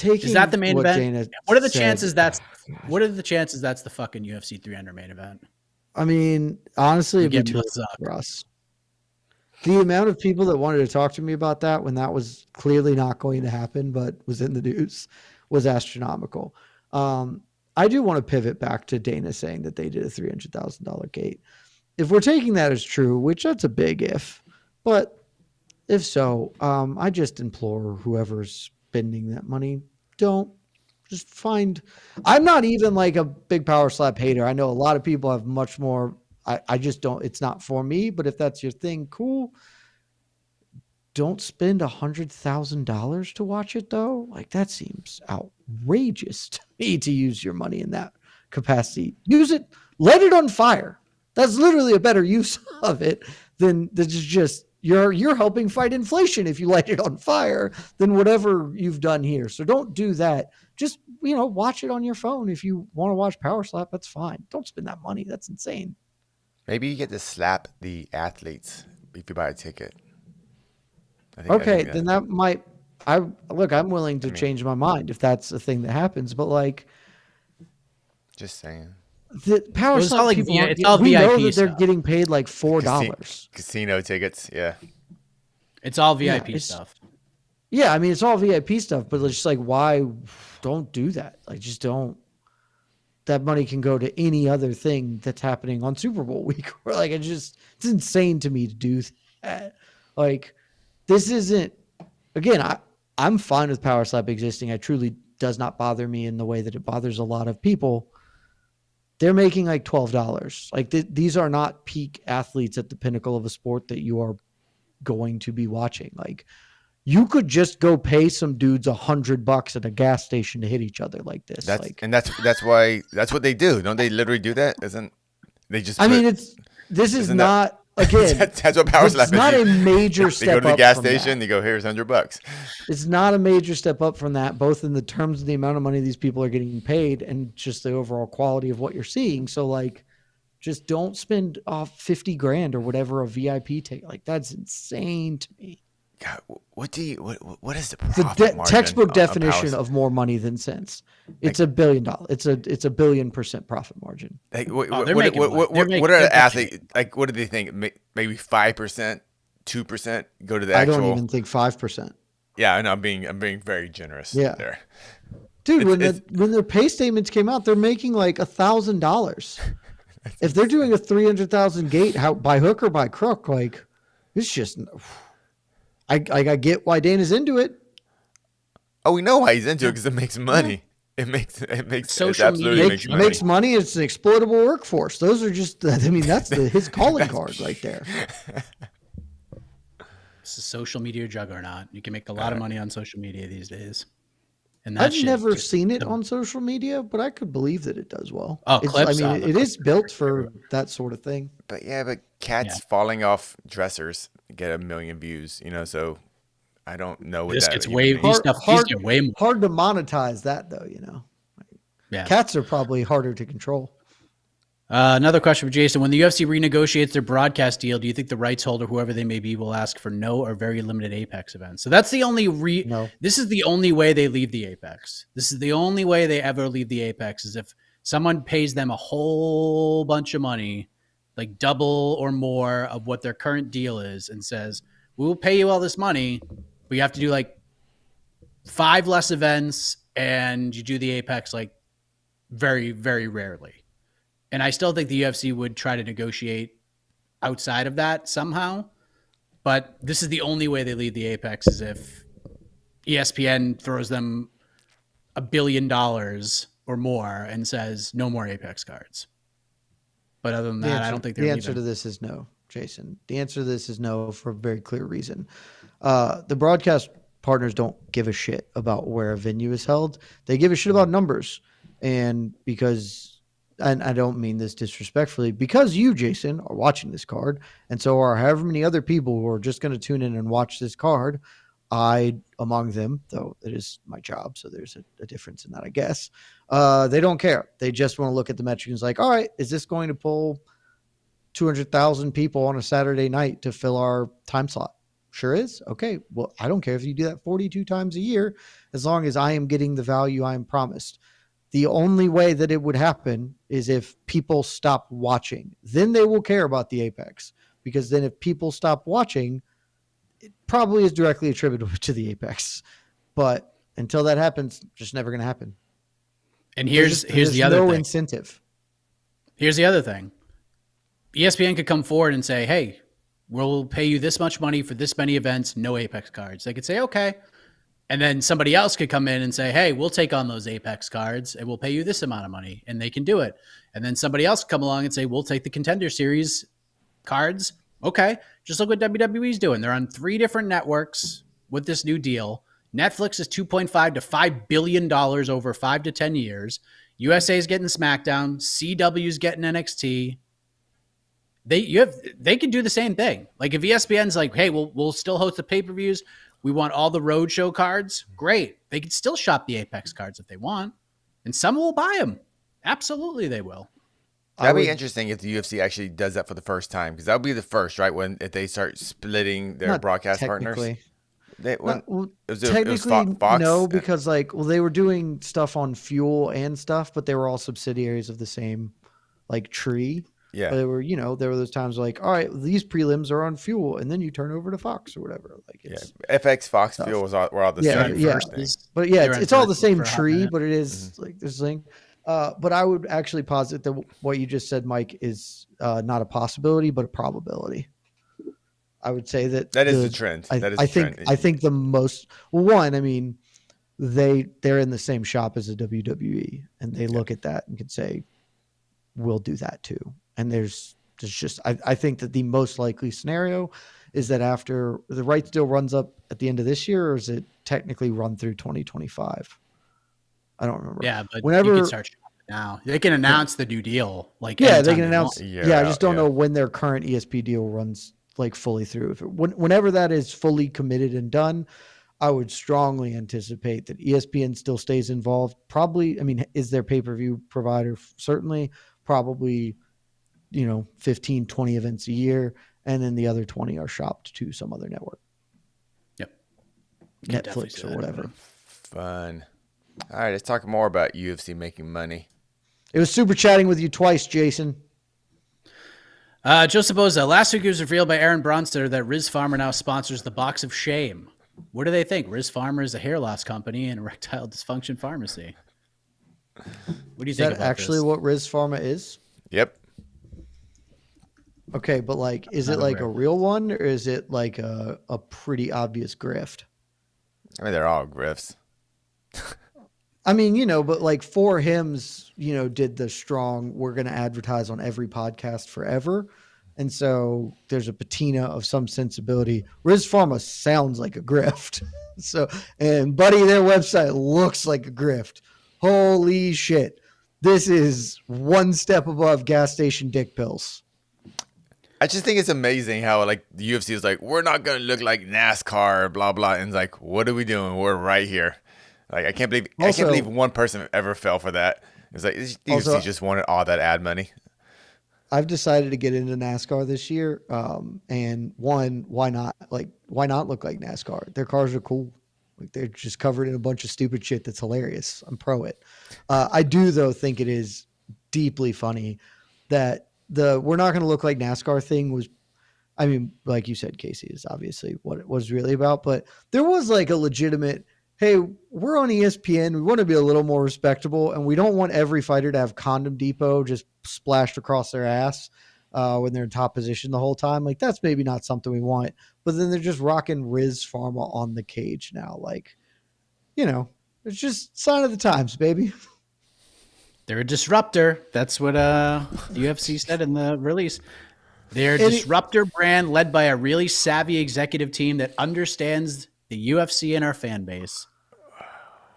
Is that the main event? What are the chances that's the fucking UFC 300 main event? I mean, honestly, it'd be too for us. The amount of people that wanted to talk to me about that when that was clearly not going to happen, but was in the news, was astronomical. I do want to pivot back to Dana saying that they did a $300,000 gate. If we're taking that as true, which that's a big if, but if so, I just implore whoever's spending that money, don't just find. I'm not even like a big Power Slap hater. I know a lot of people have much more. I just don't, it's not for me, but if that's your thing, cool. Don't spend $100,000 to watch it though. Like, that seems outrageous to me to use your money in that capacity. Use it, light it on fire. That's literally a better use of it than just you're helping fight inflation if you light it on fire than whatever you've done here. So don't do that. Just, watch it on your phone. If you want to watch Power Slap, that's fine. Don't spend that money. That's insane. Maybe you get to slap the athletes if you buy a ticket. Okay, then that might. I'm willing to change my mind if that's a thing that happens. But like, just saying, the Power Slap people, it's all we VIP know that they're stuff. getting paid like $4. Casino tickets, yeah. It's all VIP stuff. Yeah, I mean, it's all VIP stuff, but it's just like, why don't do that? Like, just don't. That money can go to any other thing that's happening on Super Bowl week. Or like, it's insane to me to do that. Like, this isn't, again, I'm fine with Power Slap existing. It truly does not bother me in the way that it bothers a lot of people. They're making like $12. Like, these are not peak athletes at the pinnacle of a sport that you are going to be watching. Like, you could just go pay some dudes $100 at a gas station to hit each other like this. That's why that's what they do. Don't they literally do that? Isn't they just? This is not again. That's what Power Slap is. It's not a major step up. They go to the gas station. They go, here's $100. It's not a major step up from that, both in the terms of the amount of money these people are getting paid and just the overall quality of what you're seeing. So like, just don't spend off $50,000 or whatever a VIP take. Like, that's insane to me. God, what is the profit margin textbook on definition of more money than sense? It's $1 billion. It's a 1,000,000% profit margin. Like what are the athletes like? What do they think? Maybe 5%, 2% go to the actual. I don't even think 5%. Yeah, I know. I'm being very generous. Yeah. There, dude. When their pay statements came out, they're making like $1,000. If they're doing a 300,000 gate, how by hook or by crook, like it's just. I get why Dana's into it. Oh, we know why he's into it because it makes money. It makes social media makes money. It's an exploitable workforce. Those are just. I mean, that's his calling card right there. It's a social media juggernaut. You can make a lot of money on social media these days. And I've never seen it on social media, but I could believe that it does well. Oh, clips. I mean, it is built for that sort of thing. But cats falling off dressers get 1 million views, so I don't know what this that gets even way means. these stuff these get way more. Hard to monetize that though, Yeah. Cats are probably harder to control. Another question for Jason. When the UFC renegotiates their broadcast deal, do you think the rights holder, whoever they may be, will ask for no or very limited Apex events? So that's the only No. This is the only way they leave the Apex. This is the only way they ever leave the Apex is if someone pays them a whole bunch of money, like double or more of what their current deal is, and says, we will pay you all this money, but you have to do like 5 less events and you do the Apex like very, very rarely. And I still think the UFC would try to negotiate outside of that somehow. But this is the only way they leave the Apex is if ESPN throws them $1 billion or more and says no more Apex cards. But other than that, I don't think they're the answer to this is no, Jason. The answer to this is no for a very clear reason. The broadcast partners don't give a shit about where a venue is held. They give a shit about numbers. And I don't mean this disrespectfully, because you, Jason, are watching this card, and so are however many other people who are just going to tune in and watch this card. I, among them, though it is my job, so there's a difference in that, I guess. They don't care. They just want to look at the metrics and it's like, all right, is this going to pull 200,000 people on a Saturday night to fill our time slot? Sure is. Okay, well, I don't care if you do that 42 times a year, as long as I am getting the value I am promised. The only way that it would happen is if people stop watching. Then they will care about the Apex, because then if people stop watching, it probably is directly attributable to the Apex. But until that happens, just never going to happen. And here's the other thing. No incentive. Here's the other thing. ESPN could come forward and say, hey, we'll pay you this much money for this many events, no Apex cards. They could say, okay. And then somebody else could come in and say, hey, we'll take on those Apex cards and we'll pay you this amount of money. And they can do it. And then somebody else come along and say, we'll take the Contender Series cards. Okay. Just look what WWE's doing. They're on 3 different networks with this new deal. Netflix is $2.5 to $5 billion over 5 to 10 years. USA's getting SmackDown. CW's getting NXT. They can do the same thing. Like if ESPN's like, hey, we'll still host the pay-per-views. We want all the roadshow cards. Great. They can still shop the Apex cards if they want. And some will buy them. Absolutely they will. That'd be interesting if the UFC actually does that for the first time, because that would be the first, right? If they start splitting their broadcast partners. Technically, Fox? No, because they were doing stuff on Fuel and stuff, but they were all subsidiaries of the same tree. Yeah. There were, there were those times like, all right, these prelims are on Fuel, and then you turn over to Fox or whatever. Like, it's FX, Fox, tough. Fuel were all the Yeah, same. yeah. Versus. But yeah, They were it's in all the versus same for a hot tree, minute. but it is like this thing. But I would actually posit that what you just said, Mike, is not a possibility, but a probability. I would say that is the trend. I think the most one. I mean, they're in the same shop as the WWE, and they look at that and can say, "We'll do that too." And there's just I think that the most likely scenario is that after the rights deal runs up at the end of this year, or is it technically run through 2025? I don't remember. Yeah, but whenever you can start now. They can announce the new deal. Like they anytime can announce. want. I just don't know when their current ESP deal runs like fully through. Whenever that is fully committed and done, I would strongly anticipate that ESPN still stays involved. Probably, I mean, is their pay-per-view provider? Certainly, probably, 15, 20 events a year. And then the other 20 are shopped to some other network. Yep. Netflix or whatever. Fun. All right, let's talk more about UFC making money. It was super chatting with you twice, Jason. Joseph Boza, last week it was revealed by Aaron Bronster that Riz Farmer now sponsors the Box of Shame. What do they think? Riz Farmer is a hair loss company and erectile dysfunction pharmacy. What do you think about actually this? what Riz Pharma is? Yep. Okay, but like, is it like a real one, or is it like a pretty obvious grift? I mean, they're all grifts. I mean, but like Four Hymns, did the strong, we're going to advertise on every podcast forever. And so there's a patina of some sensibility. Riz Pharma sounds like a grift. And buddy, their website looks like a grift. Holy shit. This is one step above gas station dick pills. I just think it's amazing how like the UFC is like, we're not going to look like NASCAR, blah, blah. And it's like, what are we doing? We're right here. Like, I can't believe one person ever fell for that. It's like, the UFC just wanted all that ad money. I've decided to get into NASCAR this year. And one, why not? Like, why not look like NASCAR? Their cars are cool. Like, they're just covered in a bunch of stupid shit that's hilarious. I'm pro it. I do, though, think it is deeply funny that we're not going to look like NASCAR thing was, I mean, like you said, Casey, is obviously what it was really about. But there was like a legitimate, hey, we're on ESPN. We want to be a little more respectable, and we don't want every fighter to have Condom Depot just splashed across their ass when they're in top position the whole time. Like, that's maybe not something we want. But then they're just rocking Riz Pharma on the cage now. Like, it's just sign of the times, baby. They're a disruptor. That's what the UFC said in the release. They're a disruptor brand led by a really savvy executive team that understands the UFC and our fan base.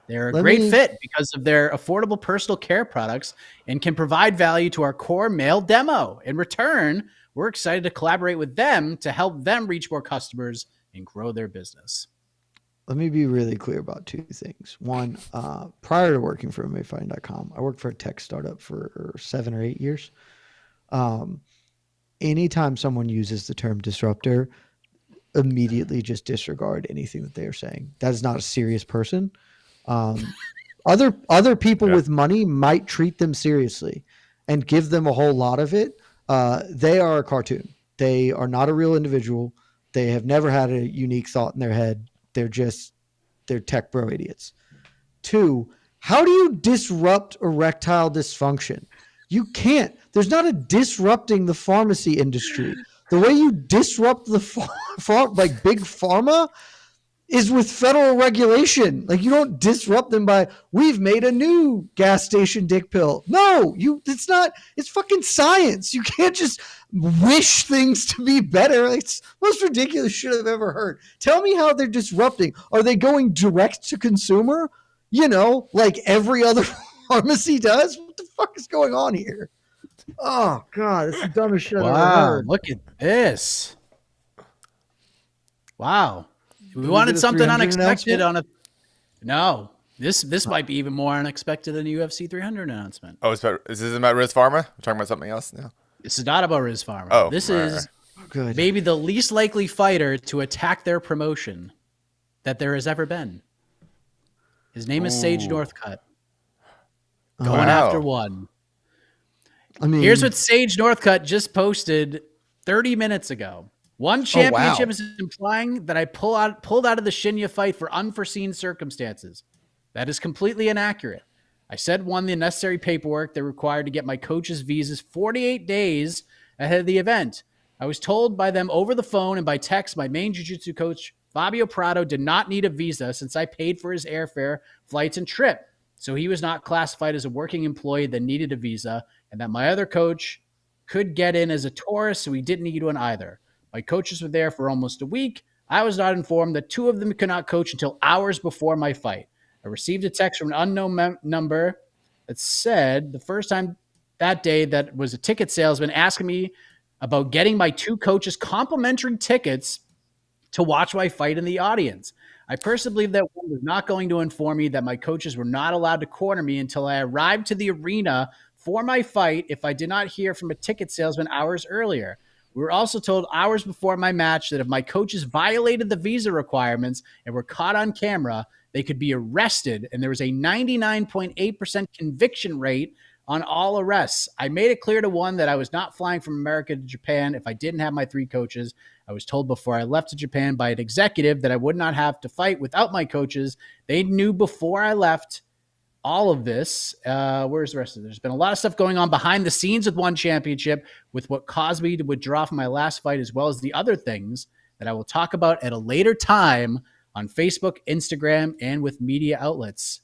They're a great fit because of their affordable personal care products and can provide value to our core male demo. In return, we're excited to collaborate with them to help them reach more customers and grow their business. Let me be really clear about two things. One, prior to working for MMAfighting.com, I worked for a tech startup for 7 or 8 years. Anytime someone uses the term disruptor, immediately just disregard anything that they are saying. That is not a serious person. Other people with money might treat them seriously and give them a whole lot of it. They are a cartoon. They are not a real individual. They have never had a unique thought in their head. They're tech bro idiots. 2, how do you disrupt erectile dysfunction? You can't. There's not a disrupting the pharmacy industry. The way you disrupt the like big pharma is with federal regulation. Like, you don't disrupt them by, we've made a new gas station dick pill. No, it's not. It's fucking science. You can't just wish things to be better. It's the most ridiculous shit I've ever heard. Tell me how they're disrupting. Are they going direct to consumer? Like every other pharmacy does? What the fuck is going on here? Oh, God, it's the dumbest shit I've ever heard. Look at this. Wow. We wanted something unexpected on a... No, this might be even more unexpected than a UFC 300 announcement. Oh, is this about Riz Pharma? We're talking about something else now? This is not about Riz Farmer. Oh, this is maybe the least likely fighter to attack their promotion that there has ever been. His name is Sage Northcutt. Going after one. I mean, here's what Sage Northcutt just posted 30 minutes ago. One championship is implying that I pulled out of the Shinya fight for unforeseen circumstances. That is completely inaccurate. I said won the necessary paperwork that required to get my coach's visas 48 days ahead of the event. I was told by them over the phone and by text my main jiu-jitsu coach, Fabio Prado, did not need a visa since I paid for his airfare, flights, and trip. So he was not classified as a working employee that needed a visa, and that my other coach could get in as a tourist, so he didn't need one either. My coaches were there for almost a week. I was not informed that 2 of them could not coach until hours before my fight. I received a text from an unknown number that said the first time that day that was a ticket salesman asking me about getting my 2 coaches complimentary tickets to watch my fight in the audience. I personally believe that one was not going to inform me that my coaches were not allowed to corner me until I arrived to the arena for my fight if I did not hear from a ticket salesman hours earlier. We were also told hours before my match that if my coaches violated the visa requirements and were caught on camera, they could be arrested, and there was a 99.8% conviction rate on all arrests. I made it clear to one that I was not flying from America to Japan if I didn't have my 3 coaches. I was told before I left to Japan by an executive that I would not have to fight without my coaches. They knew before I left all of this. Where's the rest of it? There's been a lot of stuff going on behind the scenes with One Championship, with what caused me to withdraw from my last fight, as well as the other things that I will talk about at a later time on Facebook, Instagram, and with media outlets,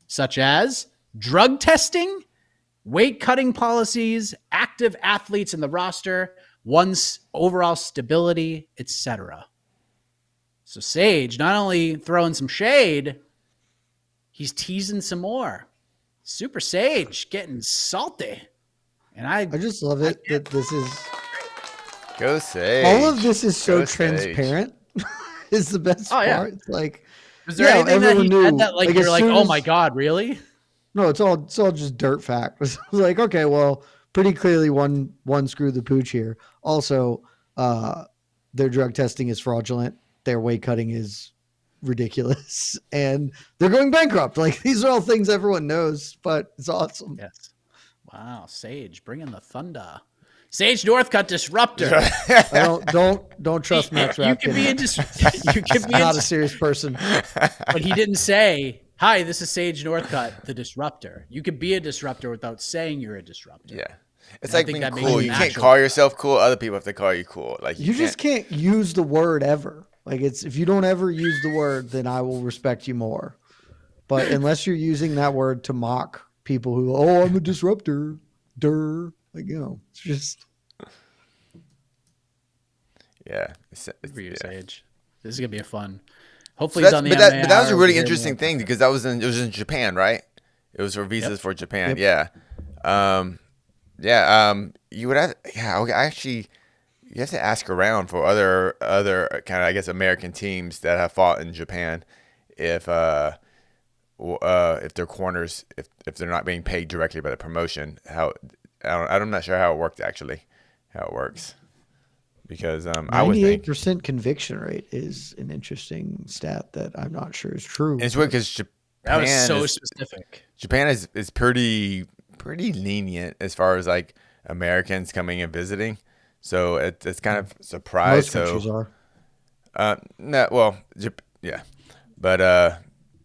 such as drug testing, weight cutting policies, active athletes in the roster, one's overall stability, etc. So Sage, not only throwing some shade, he's teasing some more. Super Sage getting salty. And I just love it that this is... Go Sage. All of this is so Go transparent. Is the best part. Yeah. It's like, was there anything that he said that like you're like, oh my God, really? No, it's all just dirt fact. It's like, okay, well, pretty clearly one screwed the pooch here. Also, their drug testing is fraudulent. Their weight cutting is ridiculous, and they're going bankrupt. Like, these are all things everyone knows, but it's awesome. Yes. Wow, Sage bringing the thunder. Sage Northcutt disruptor. Don't trust Max Rapkin. You can be not a serious person. But he didn't say, "Hi, this is Sage Northcutt, the disruptor." You could be a disruptor without saying you're a disruptor. Yeah. It's And like being cool. You can't natural. call yourself cool. Other people have to call you cool. Like You just can't use the word ever. Like, it's, if you don't ever use the word, then I will respect you more. But unless you're using that word to mock people who, I'm a disruptor. Like, it's just. Yeah. Good for you, yeah. Sage. This is gonna be a fun. Hopefully, he's on the but MMA that was a hour. really We'll hear interesting more. thing because it was in Japan, right? It was for visas for Japan. Yep. Yeah. You would have. Yeah. Actually, you have to ask around for other kind of, I guess, American teams that have fought in Japan if their corners, if they're not being paid directly by the promotion, I'm not sure how it worked actually, how it works, because I would think 98% conviction rate is an interesting stat that I'm not sure is true. and it's weird because Japan That was so specific. Japan is pretty lenient as far as like Americans coming and visiting, so it's kind of surprised. Most countries are. No, well, yeah, but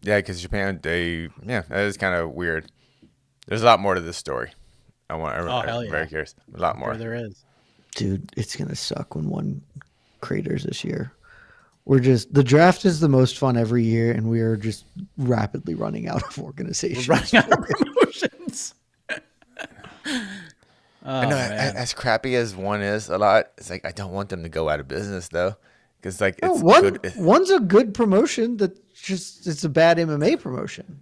yeah, because Japan, that is kind of weird. There's a lot more to this story. I'm hell yeah. very curious. A lot more. There is. Dude, it's gonna suck when one craters this year. The draft is the most fun every year, and we are just rapidly running out of organizations. We're running out of promotions. I know, as crappy as one is a lot, it's like I don't want them to go out of business though, because like it's good. One's a good promotion. It's a bad MMA promotion.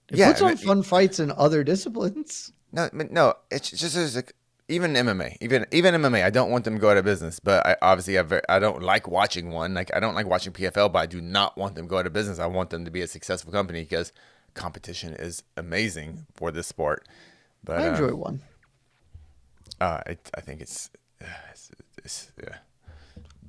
It puts on fun fights in other disciplines. No, it's just there's like even MMA, even MMA. I don't want them to go out of business, but I don't like watching one. Like I don't like watching PFL, but I do not want them to go out of business. I want them to be a successful company because competition is amazing for this sport. But I enjoy one. I think it's yeah.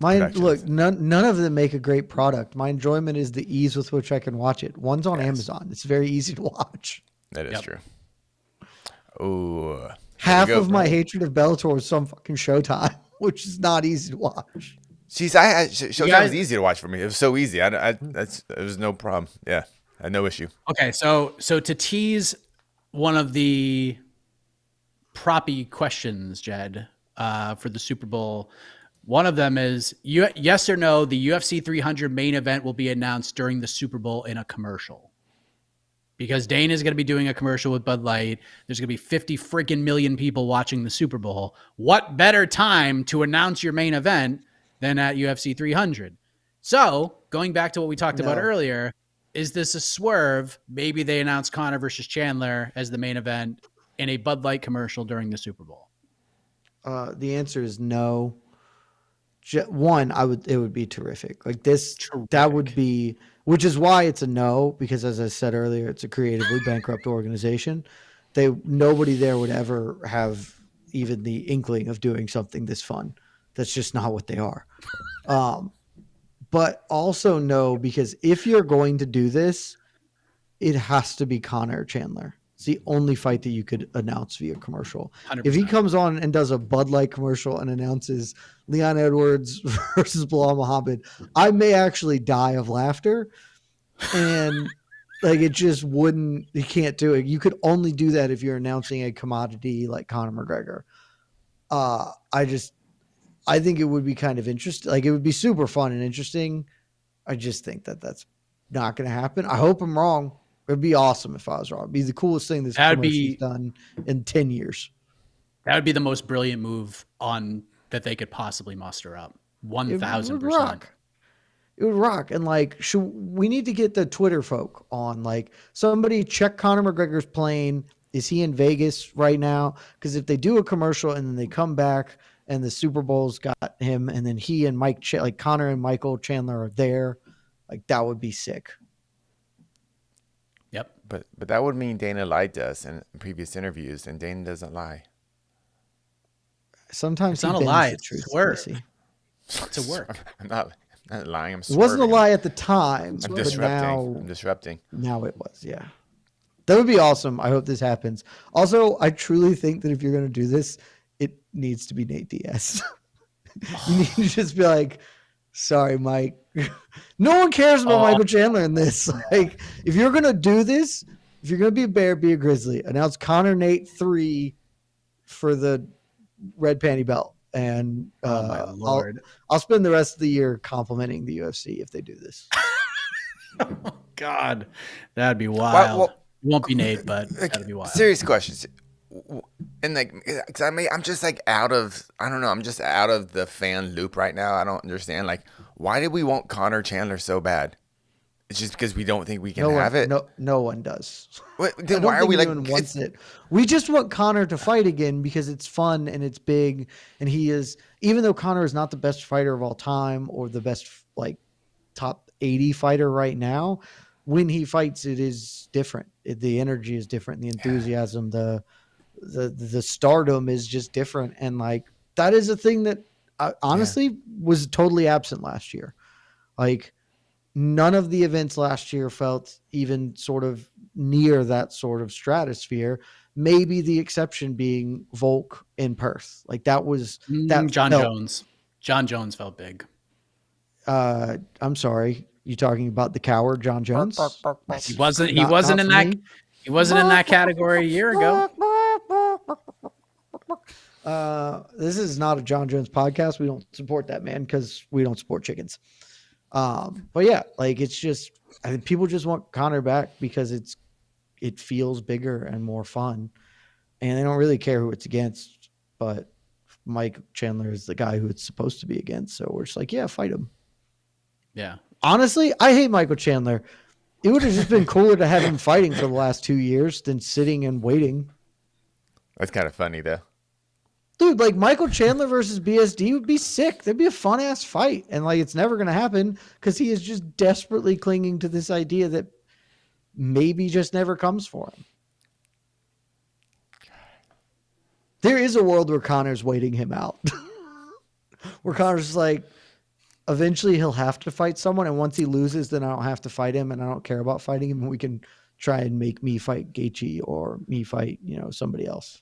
Look, none of them make a great product. My enjoyment is the ease with which I can watch it. One's on Amazon. It's very easy to watch. That is true. Oh, half of my hatred of Bellator is some fucking Showtime, which is not easy to watch. Showtime was easy to watch for me. It was so easy. It was no problem. Yeah, I had no issue. Okay, so to tease one of the proppy questions, Jed, for the Super Bowl, one of them is, yes or no, the UFC 300 main event will be announced during the Super Bowl in a commercial. Because Dane is going to be doing a commercial with Bud Light. There's going to be 50 freaking million people watching the Super Bowl. What better time to announce your main event than at UFC 300? So, going back to what we talked about earlier, is this a swerve? Maybe they announce Conor versus Chandler as the main event in a Bud Light commercial during the Super Bowl. The answer is no. One, it would be terrific. Like this, that would be, which is why it's a no, because as I said earlier, it's a creatively bankrupt organization. Nobody there would ever have even the inkling of doing something this fun. That's just not what they are. But also no, because if you're going to do this, it has to be Conor Chandler. It's the only fight that you could announce via commercial. 100%. If he comes on and does a Bud Light commercial and announces Leon Edwards versus Bilal Muhammad, I may actually die of laughter. And like, it just wouldn't, you can't do it. You could only do that if you're announcing a commodity like Conor McGregor. I think it would be kind of interesting. Like, it would be super fun and interesting. I just think that that's not going to happen. I hope I'm wrong. It'd be awesome if I was wrong. It'd be the coolest thing this commercial's done in 10 years. That would be the most brilliant move that they could possibly muster up. 1,000%. It would rock. And like, we need to get the Twitter folk on. Like, somebody check Conor McGregor's plane. Is he in Vegas right now? Because if they do a commercial and then they come back and the Super Bowl's got him, and then he and Conor and Michael Chandler are there, like, that would be sick. Yep. But that would mean Dana lied to us in previous interviews, and Dana doesn't lie. Sometimes it's not a lie. It's a work. It's a work. I'm not lying. I'm swerving. It wasn't a lie at the time. I'm disrupting. I'm disrupting. Now it was, yeah. That would be awesome. I hope this happens. Also, I truly think that if you're going to do this, it needs to be Nate Diaz. You need to just be like, sorry, Mike. No one cares about Michael Chandler in this. Like, if you're going to do this, if you're going to be a Bear, be a Grizzly. Announce Conor Nate 3 for the red panty belt. And my Lord. I'll spend the rest of the year complimenting the UFC if they do this. Oh, God. That'd be wild. Well, it won't be Nate, but that'd be wild. Serious questions. And like, cause I'm just like out of the fan loop right now. I don't understand. Like, why did we want Conor Chandler so bad? It's just because we don't think we can have it. No one does. Then why are we like? Wants it. We just want Conor to fight again because it's fun and it's big, and he is. Even though Conor is not the best fighter of all time or the best like top 80 fighter right now, when he fights, it is different. The energy is different. The enthusiasm, the stardom is just different. And like, that is a thing that honestly was totally absent last year. Like, none of the events last year felt even sort of near that sort of stratosphere. Maybe the exception being Volk in Perth. Like, that was that Jon Jones. Jon Jones felt big. I'm sorry. You talking about the coward Jon Jones? He wasn't in that category a year ago. This is not a Jon Jones podcast. We don't support that man because we don't support chickens. But yeah, like, it's just, I think people just want Conor back because it feels bigger and more fun, and they don't really care who it's against. But Mike Chandler is the guy who it's supposed to be against, so we're just like, yeah, fight him. Yeah. Honestly, I hate Michael Chandler. It would have just been cooler to have him fighting for the last 2 years than sitting and waiting. That's kind of funny, though. Dude, like, Michael Chandler versus BSD would be sick. That'd be a fun-ass fight. And, like, it's never going to happen because he is just desperately clinging to this idea that maybe just never comes for him. There is a world where Conor's waiting him out. Where Conor's just like, eventually he'll have to fight someone, and once he loses, then I don't have to fight him, and I don't care about fighting him, and we can try and make me fight Gaethje or me fight, somebody else.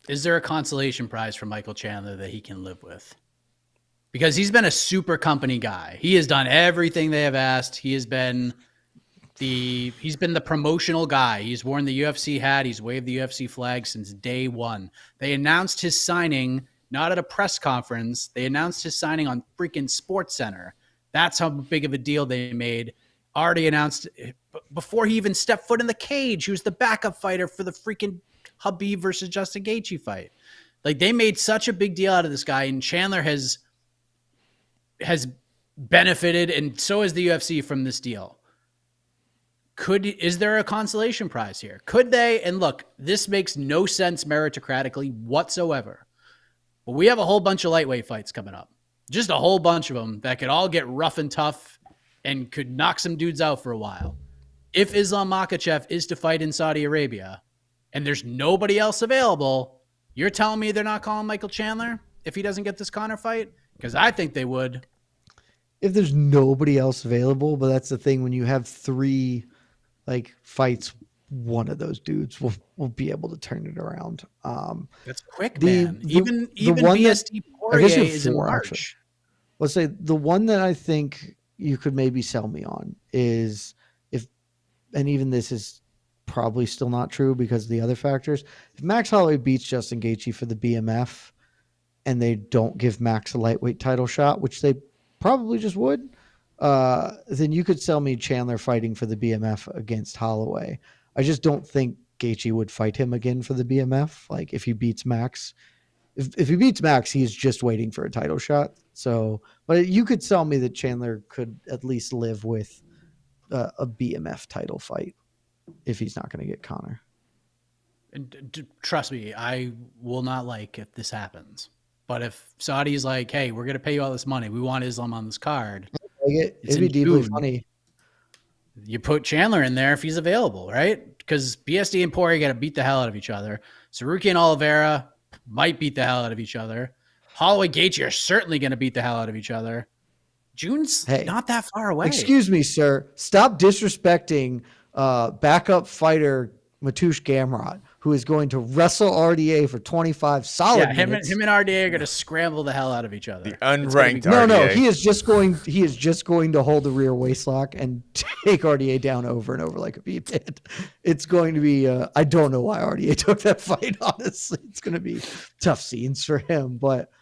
Is there a consolation prize for Michael Chandler that he can live with? Because he's been a super company guy. He has done everything they have asked. He's been the promotional guy. He's worn the UFC hat. He's waved the UFC flag since day one. They announced his signing not at a press conference. They announced his signing on freaking SportsCenter. That's how big of a deal they made. Already announced before he even stepped foot in the cage. He was the backup fighter for the freaking Khabib versus Justin Gaethje fight. Like, they made such a big deal out of this guy, and Chandler has benefited, and so has the UFC from this deal. Is there a consolation prize here? Could they? And look, this makes no sense meritocratically whatsoever. But we have a whole bunch of lightweight fights coming up. Just a whole bunch of them that could all get rough and tough and could knock some dudes out for a while. If Islam Makhachev is to fight in Saudi Arabia and there's nobody else available, you're telling me they're not calling Michael Chandler if he doesn't get this Conor fight? Because I think they would. If there's nobody else available, but that's the thing, when you have 3 fights, one of those dudes will be able to turn it around. That's quick, man. Even BSD Poirier is in March. Actually. Let's say the one that I think you could maybe sell me on is and even this is probably still not true because of the other factors. If Max Holloway beats Justin Gaethje for the BMF and they don't give Max a lightweight title shot, which they probably just would, then you could sell me Chandler fighting for the BMF against Holloway. I just don't think Gaethje would fight him again for the BMF. Like, if he beats Max, if he beats Max, he's just waiting for a title shot. So, but you could sell me that Chandler could at least live with a BMF title fight if he's not going to get Conor. And trust me, I will not like if this happens. But if Saudi's like, hey, we're going to pay you all this money, we want Islam on this card. It'd be deeply funny. You put Chandler in there if he's available, right? Because BSD and Poirier got to beat the hell out of each other. Saruki and Oliveira might beat the hell out of each other. Holloway, Gaethje are certainly going to beat the hell out of each other. June's not that far away. Excuse me, sir. Stop disrespecting backup fighter Mateusz Gamrot, who is going to wrestle RDA for 25 solid minutes. Him and RDA are going to scramble the hell out of each other. The unranked RDA. No, he is just going to hold the rear waist lock and take RDA down over and over like a beat pit. It's going to be I don't know why RDA took that fight, honestly. It's going to be tough scenes for him, but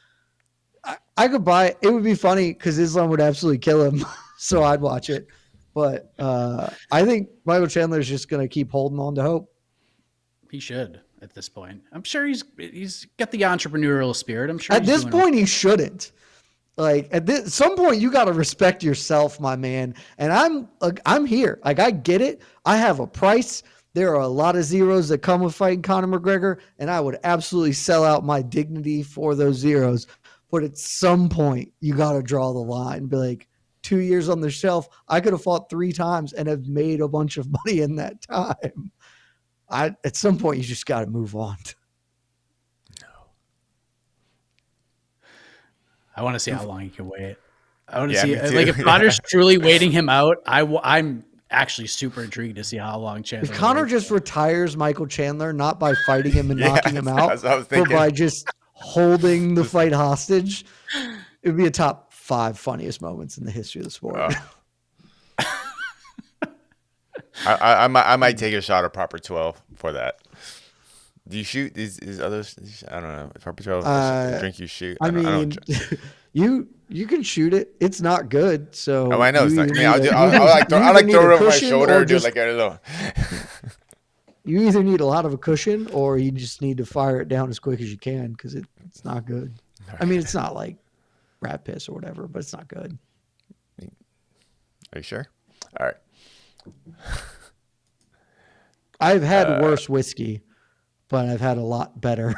I could buy it. It would be funny because Islam would absolutely kill him, so I'd watch it. But I think Michael Chandler is just going to keep holding on to hope. He should at this point. I'm sure he's got the entrepreneurial spirit. I'm sure at this point he shouldn't. Like some point you got to respect yourself, my man. And I'm here. Like, I get it. I have a price. There are a lot of zeros that come with fighting Conor McGregor, and I would absolutely sell out my dignity for those zeros. But at some point you got to draw the line. Be like, 2 years on the shelf, I could have fought 3 times and have made a bunch of money in that time. At some point, you just got to move on. No. I want to see how long he can wait. I want to see, like, if Conor's truly waiting him out, I'm actually super intrigued to see how long Chandler. If Conor just retires Michael Chandler, not by fighting him and knocking him out, but by just holding the fight hostage, it would be a top 5 funniest moments in the history of the sport. I might take a shot at Proper 12 for that. Do you shoot these others? I don't know. Proper 12 drink you shoot. I mean, you can shoot it. It's not good. So I know it's not. I'll throw it over my shoulder. Do like a little. You either need a lot of a cushion or you just need to fire it down as quick as you can because it's not good. I mean, it's not like rat piss or whatever, but it's not good. Are you sure? All right. I've had worse whiskey, but I've had a lot better.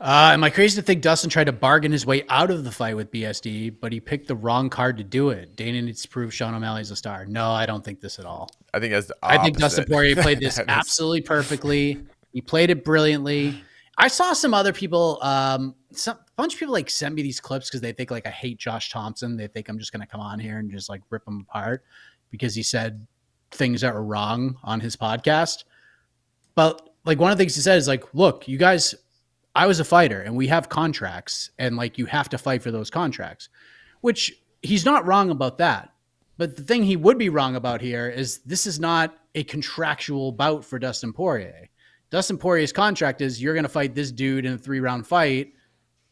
Am I crazy to think Dustin tried to bargain his way out of the fight with BSD, but he picked the wrong card to do it? Dana needs to prove Sean O'Malley's a star. No, I don't think this at all. I think that's the opposite. I think Dustin Poirier played this absolutely perfectly. He played it brilliantly. I saw some other people, a bunch of people like send me these clips because they think like I hate Josh Thompson. They think I'm just going to come on here and just like rip him apart because he said things that were wrong on his podcast. But like one of the things he said is like, look, you guys, I was a fighter and we have contracts and like you have to fight for those contracts, which he's not wrong about that. But the thing he would be wrong about here is this is not a contractual bout for Dustin Poirier. Dustin Poirier's contract is you're going to fight this dude in a 3-round fight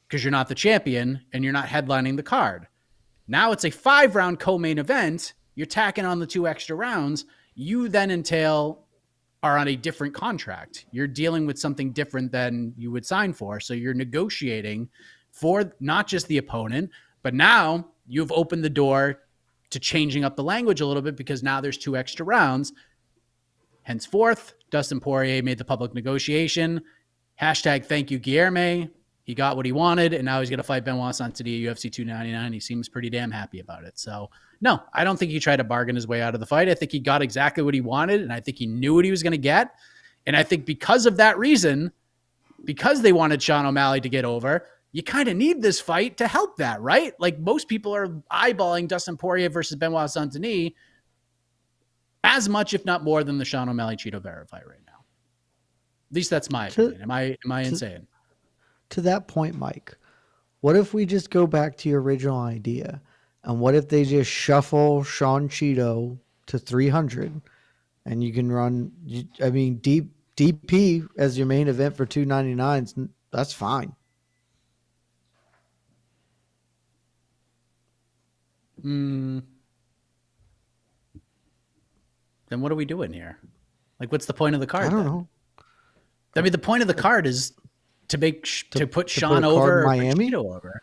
because you're not the champion and you're not headlining the card. Now it's a 5-round co-main event. You're tacking on the 2 extra rounds. You then are on a different contract. You're dealing with something different than you would sign for. So you're negotiating for not just the opponent, but now you've opened the door to changing up the language a little bit because now there's 2 extra rounds. Henceforth, Dustin Poirier made the public negotiation. Hashtag thank you, Guilherme. He got what he wanted, and now he's going to fight Benoit Saint Denis at UFC 299. He seems pretty damn happy about it. So, no, I don't think he tried to bargain his way out of the fight. I think he got exactly what he wanted, and I think he knew what he was going to get. And I think because of that reason, because they wanted Sean O'Malley to get over, you kind of need this fight to help that, right? Like most people are eyeballing Dustin Poirier versus Benoit Saint Denis as much, if not more, than the Sean O'Malley Chito Vera fight right now. At least that's my opinion. Am I insane? To that point, Mike, what if we just go back to your original idea? And what if they just shuffle Sean Cheeto to 300 and you can run, DP as your main event for 299s? That's fine. Then what are we doing here? Like, what's the point of the card? I don't know. I mean, the point of the card is to put Sean over, Miami Cheeto over.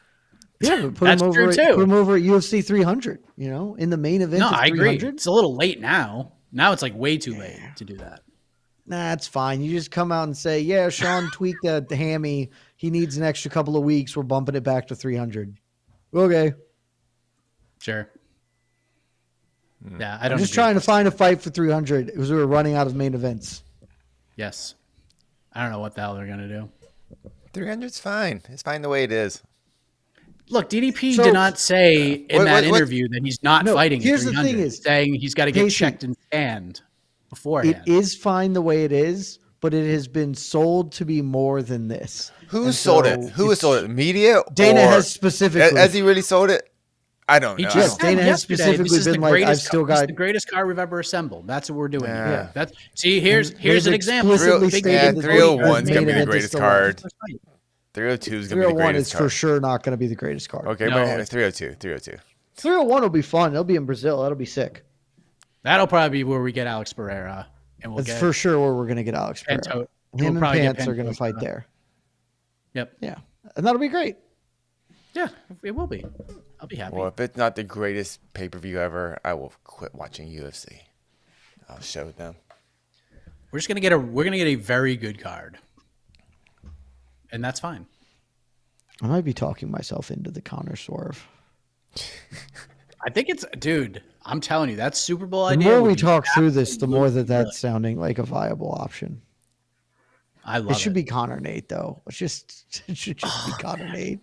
Yeah, but That's true too. Put him over at UFC 300. In the main event. No, of I agree. 300. It's a little late now. Now it's like way too late to do that. Nah, it's fine. You just come out and say, yeah, Sean tweaked the hammy. He needs an extra couple of weeks. We're bumping it back to 300. Okay. Sure. Yeah, I'm just trying to find a fight for 300 because we were running out of main events. Yes. I don't know what the hell they're going to do. 300's fine. It's fine the way it is. Look, DDP did not say in that interview that he's not fighting. Here's the thing: is saying he's got to get checked and scanned beforehand. It is fine the way it is, but it has been sold to be more than this. Who sold it? Who has sold it? Media? Dana has specifically. Has he really sold it? I don't know. Yes, Dana has specifically been like, I've still got the greatest car we've ever assembled. That's what we're doing. Yeah. That's here's an example. 301 is going to be the greatest card. 302 is going to be the greatest card. 301 is for sure not going to be the greatest card. Okay, but 302. 301 will be fun. It'll be in Brazil. That'll be sick. That'll probably be where we get Alex Pereira. And we'll That's for sure where we're going to get Alex Pereira. Him and Pants are going to fight there. Yep. Yeah. And that'll be great. Yeah, it will be. I'll be happy. Well, if it's not the greatest pay-per-view ever, I will quit watching UFC. I'll show them. We're gonna get a very good card, and that's fine. I might be talking myself into the Conor swerve. I think dude. I'm telling you, that Super Bowl idea. The more we talk through this, the more that's sounding like a viable option. I love it. It should be Conor Nate, though. It should just be Conor Nate.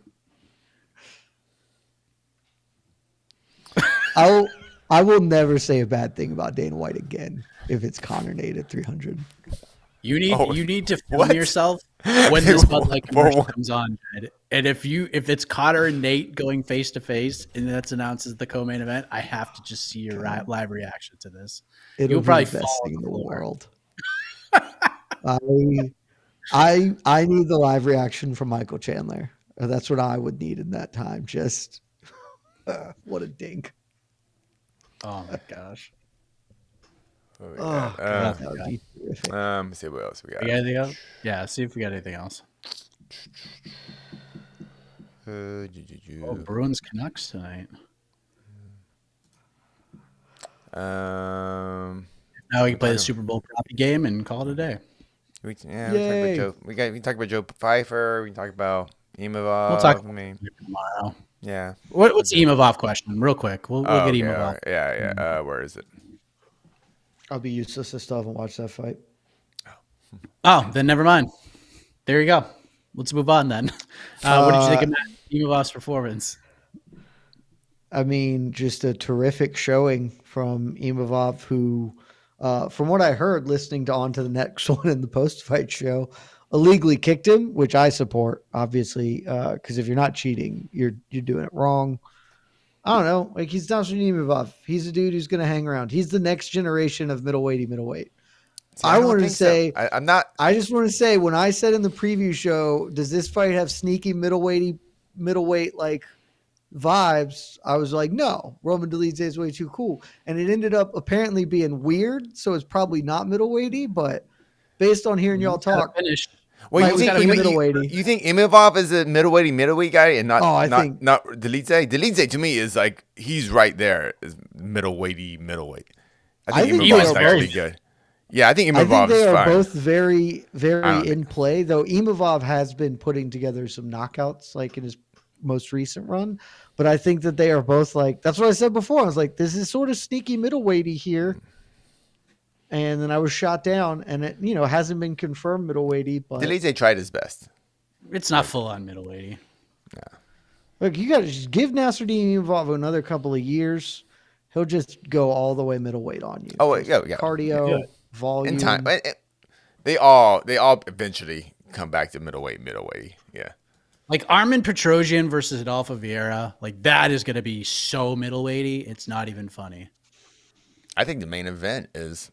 I will never say a bad thing about Dana White again if it's Conor Nate at 300. You need to film yourself when this Bud Light commercial comes on, and if it's Conor and Nate going face to face, and that's announced as the co-main event, I have to just see your live reaction to this. You'll probably be the best thing in the world. I need the live reaction from Michael Chandler. That's what I would need in that time. Just what a dink. Oh my gosh. Let's see what else we got. Anything else? Yeah, see if we got anything else. Bruins Canucks tonight. Now we can play the Super Bowl proppy game and call it a day. We can talk about Joe Pyfer. We can talk about Imavov. We'll talk tomorrow. Yeah. What's the Imavov question? Real quick. We'll get Imavov. Yeah. Where is it? I'll be useless. I still haven't watched that fight. Oh, then never mind. There you go. Let's move on then. What did you think of Imavov's performance? I mean, just a terrific showing from Imavov, who From what I heard, listening to On to the Next One in the post-fight show, illegally kicked him, which I support, obviously, because if you're not cheating, you're doing it wrong. I don't know. Like, he's Dustin Imavov. He's a dude who's going to hang around. He's the next generation of middleweight. See, I don't wanted to think so. say, I'm not. I just want to say, when I said in the preview show, does this fight have sneaky middleweight like vibes? I was like, no, Roman Dolidze is way too cool. And it ended up apparently being weird. So it's probably not middleweighty, but based on hearing y'all talk, Well, you think Imavov is a middleweight guy and not? Oh, I not, think not Dolidze. Dolidze to me is like he's right there, is middleweight. I think Imavov's actually good. Yeah, I think Imavov is they are fine. both very, very in play. Though Imavov has been putting together some knockouts, like in his most recent run. But I think that they are both like, that's what I said before. I was like, this is sort of sneaky middleweighty here. And then I was shot down, and it, hasn't been confirmed middleweighty. But Dolidze tried his best. It's not full on middleweighty. Yeah. Look, you got to just give Nasruddin Imavov another couple of years. He'll just go all the way middleweight on you. Oh, yeah. Cardio, volume. In time, they all eventually come back to middleweight. Yeah. Like Armin Petrosian versus Adolfo Vieira, like that is going to be so middleweighty. It's not even funny. I think the main event is.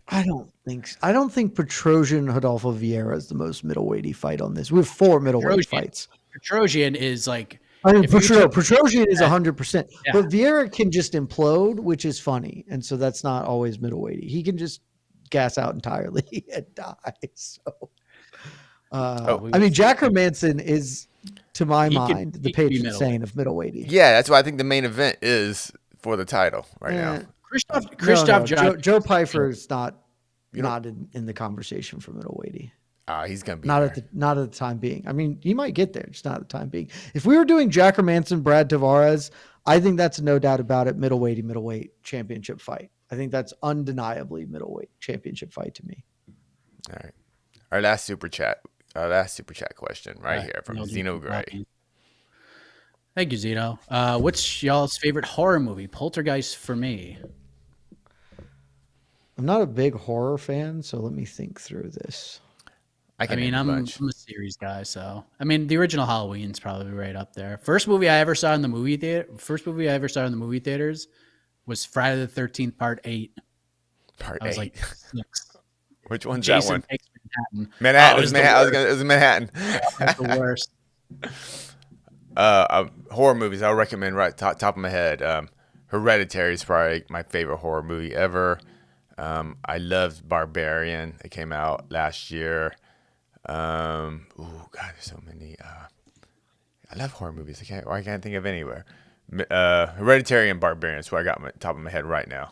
I don't think Petrosian Adolfo Vieira is the most middleweighty fight on this. We have 4 middleweight fights. Petrosian is like. I mean, Petrosian is 100%, yeah. but Vieira can just implode, which is funny, and so that's not always middleweighty. He can just gas out entirely and die. So, I mean, Jack Hermansson is, to my mind, the patron saint of middleweighty. Yeah, that's why I think the main event is for the title now. Christoph Joe Pyfer is not in the conversation for middleweighty. He's gonna be not at the time being. I mean, he might get there, just not at the time being. If we were doing Jack Hermansson, Brad Tavares, I think that's no doubt about it. Middleweight championship fight. I think that's undeniably middleweight championship fight to me. All right, our last super chat question right here from Zeno Gray. Thank you, Zeno. What's y'all's favorite horror movie? Poltergeist for me. I'm not a big horror fan, so let me think through this. I'm a series guy, so the original Halloween's probably right up there. First movie I ever saw in the movie theaters was Friday the 13th Part 8. Part 8. I was like 6. Which one's Jason that one? Manhattan. Manhattan. It was Manhattan. That's the worst. Horror movies I'll recommend right top of my head. Hereditary is probably my favorite horror movie ever. I loved Barbarian. It came out last year. God, there's so many. I love horror movies. I can't think of anywhere. Hereditary and Barbarian is what I got on top of my head right now.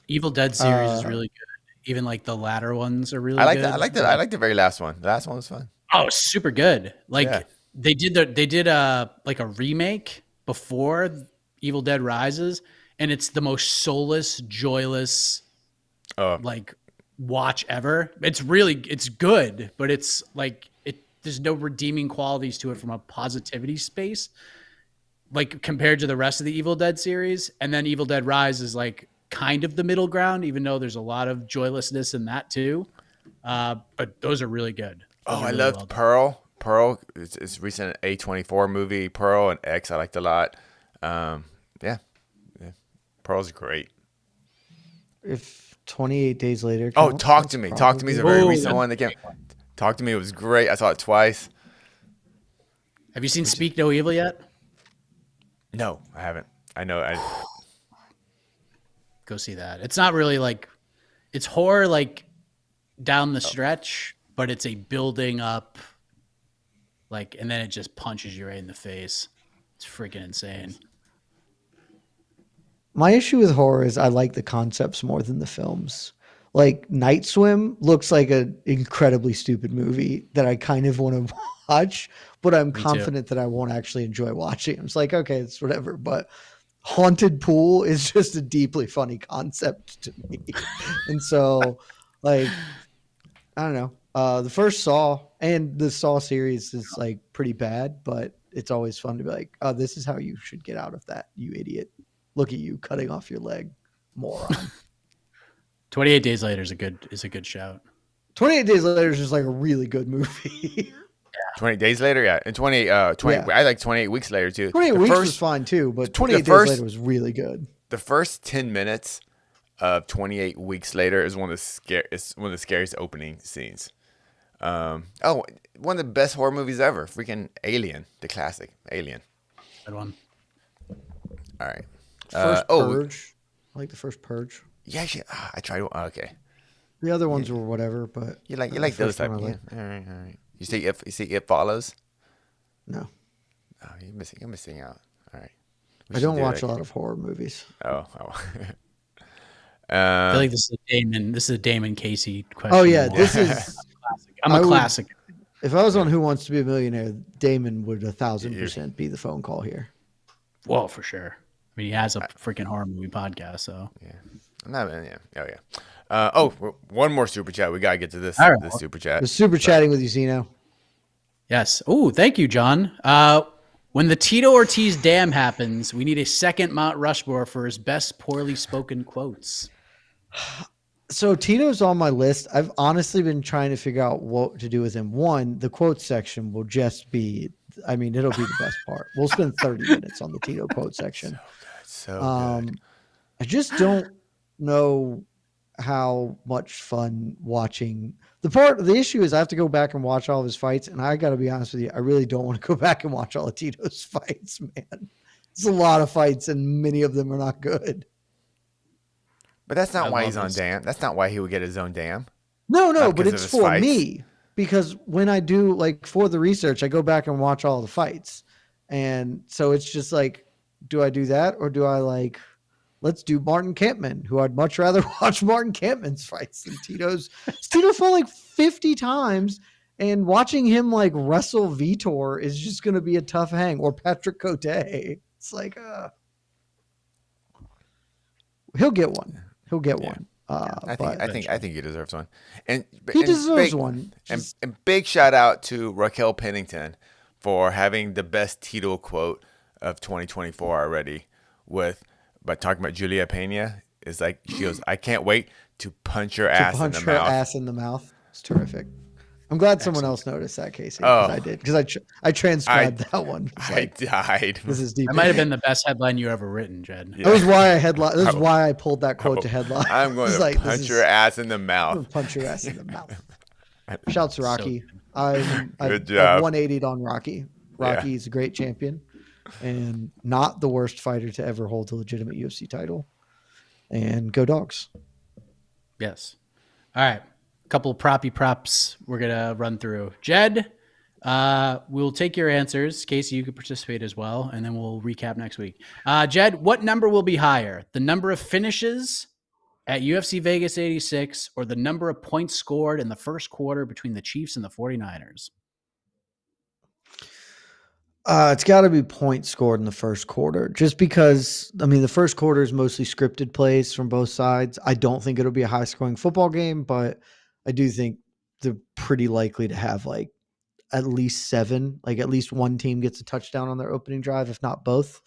Evil Dead series is really good. Even like the latter ones are really good. I like the very last one. The last one was fun. Oh, super good. They did a remake before Evil Dead Rises, and it's the most soulless, joyless watch ever. It's good, but it's there's no redeeming qualities to it from a positivity space, like compared to the rest of the Evil Dead series. And then Evil Dead Rise is like kind of the middle ground, even though there's a lot of joylessness in that too. But those are really good. I loved Pearl. It's recent A24 movie. Pearl and X I liked a lot. Yeah. Pearl's great. If 28 Days Later. Talk to Me. Talk to Me is a very recent one that came. Talk to Me was great. I saw it twice. Have you seen Speak No Evil yet? No, I haven't. I know. Go see that. It's not really it's horror down the stretch, but it's a building up and then it just punches you right in the face. It's freaking insane. My issue with horror is I like the concepts more than the films. Like Night Swim looks like an incredibly stupid movie that I kind of want to watch, but I'm confident that I won't actually enjoy watching. I'm just like, okay, it's whatever. But Haunted Pool is just a deeply funny concept to me. And so I don't know. The first Saw and the Saw series is pretty bad, but it's always fun to be like, oh, this is how you should get out of that, you idiot. Look at you cutting off your leg, moron. 28 Days Later is a good shout. 28 Days Later is just like a really good movie. 28 Days Later, yeah. And 20, yeah. I like 28 Weeks Later, too. 28 Weeks was fine, too, but 28 Days Later was really good. The first 10 minutes of 28 Weeks Later is one of the scariest opening scenes. One of the best horror movies ever. Freaking Alien, the classic Alien. Good one. All right. First Purge. I like the first Purge. Yeah, I tried. Okay. The other ones were whatever, but you like those type. Yeah. All right. You see It Follows? No. Oh, you're missing out. All right. I don't watch a lot of horror movies. Oh. I feel like this is a Damon Casey question. Oh yeah, this is. I'm a classic. If I was on Who Wants to Be a Millionaire, Damon would 1,000% be the phone call here. Well, for sure. I mean, he has a freaking horror movie podcast, so yeah. One more super chat. We gotta get to this. Right. This super chat. The super chatting with you, Zeno. Yes. Oh, thank you, John. When the Tito Ortiz dam happens, we need a second Mount Rushmore for his best poorly spoken quotes. So Tito's on my list. I've honestly been trying to figure out what to do with him. One, the quote section will just be, it'll be the best part. We'll spend 30 minutes on the Tito quote section. So good. I just don't know how much fun watching the issue is I have to go back and watch all of his fights. And I got to be honest with you, I really don't want to go back and watch all of Tito's fights, man. It's a lot of fights and many of them are not good. But that's not why he's on dam. That's not why he would get his own dam. No, but it's for me because when I do for the research, I go back and watch all the fights. And so it's just like, do I do that or do I let's do Martin Kampmann, who I'd much rather watch Martin Kampmann's fights than Tito's. Tito fought 50 times and watching him wrestle Vitor is just going to be a tough hang, or Patrick Cote. It's he'll get one. He'll get one. I think he deserves one, and he deserves one. And big shout out to Raquel Pennington for having the best Tito quote of 2024 already. By talking about Julia Pena, is she goes, "I can't wait to punch your ass in the mouth." Ass in the mouth. It's terrific. I'm glad someone else noticed that, Casey. I did because I transcribed that one. I died. This is deep. That might have been the best headline you ever written, Jed. Yeah. That was why This is why I pulled that quote to headline. I'm going to punch your ass in the mouth. Punch your ass in the mouth. Shouts to Rocky. I've 180'd on Rocky. Rocky's a great champion and not the worst fighter to ever hold a legitimate UFC title. And go Dogs. Yes. All right. Couple of props we're gonna run through. Jed, we'll take your answers. Casey, you could participate as well, and then we'll recap next week. Jed, what number will be higher? The number of finishes at UFC Vegas 86 or the number of points scored in the first quarter between the Chiefs and the 49ers? It's got to be points scored in the first quarter, just because, the first quarter is mostly scripted plays from both sides. I don't think it'll be a high scoring football game, but I do think they're pretty likely to have at least 7, at least one team gets a touchdown on their opening drive, if not both.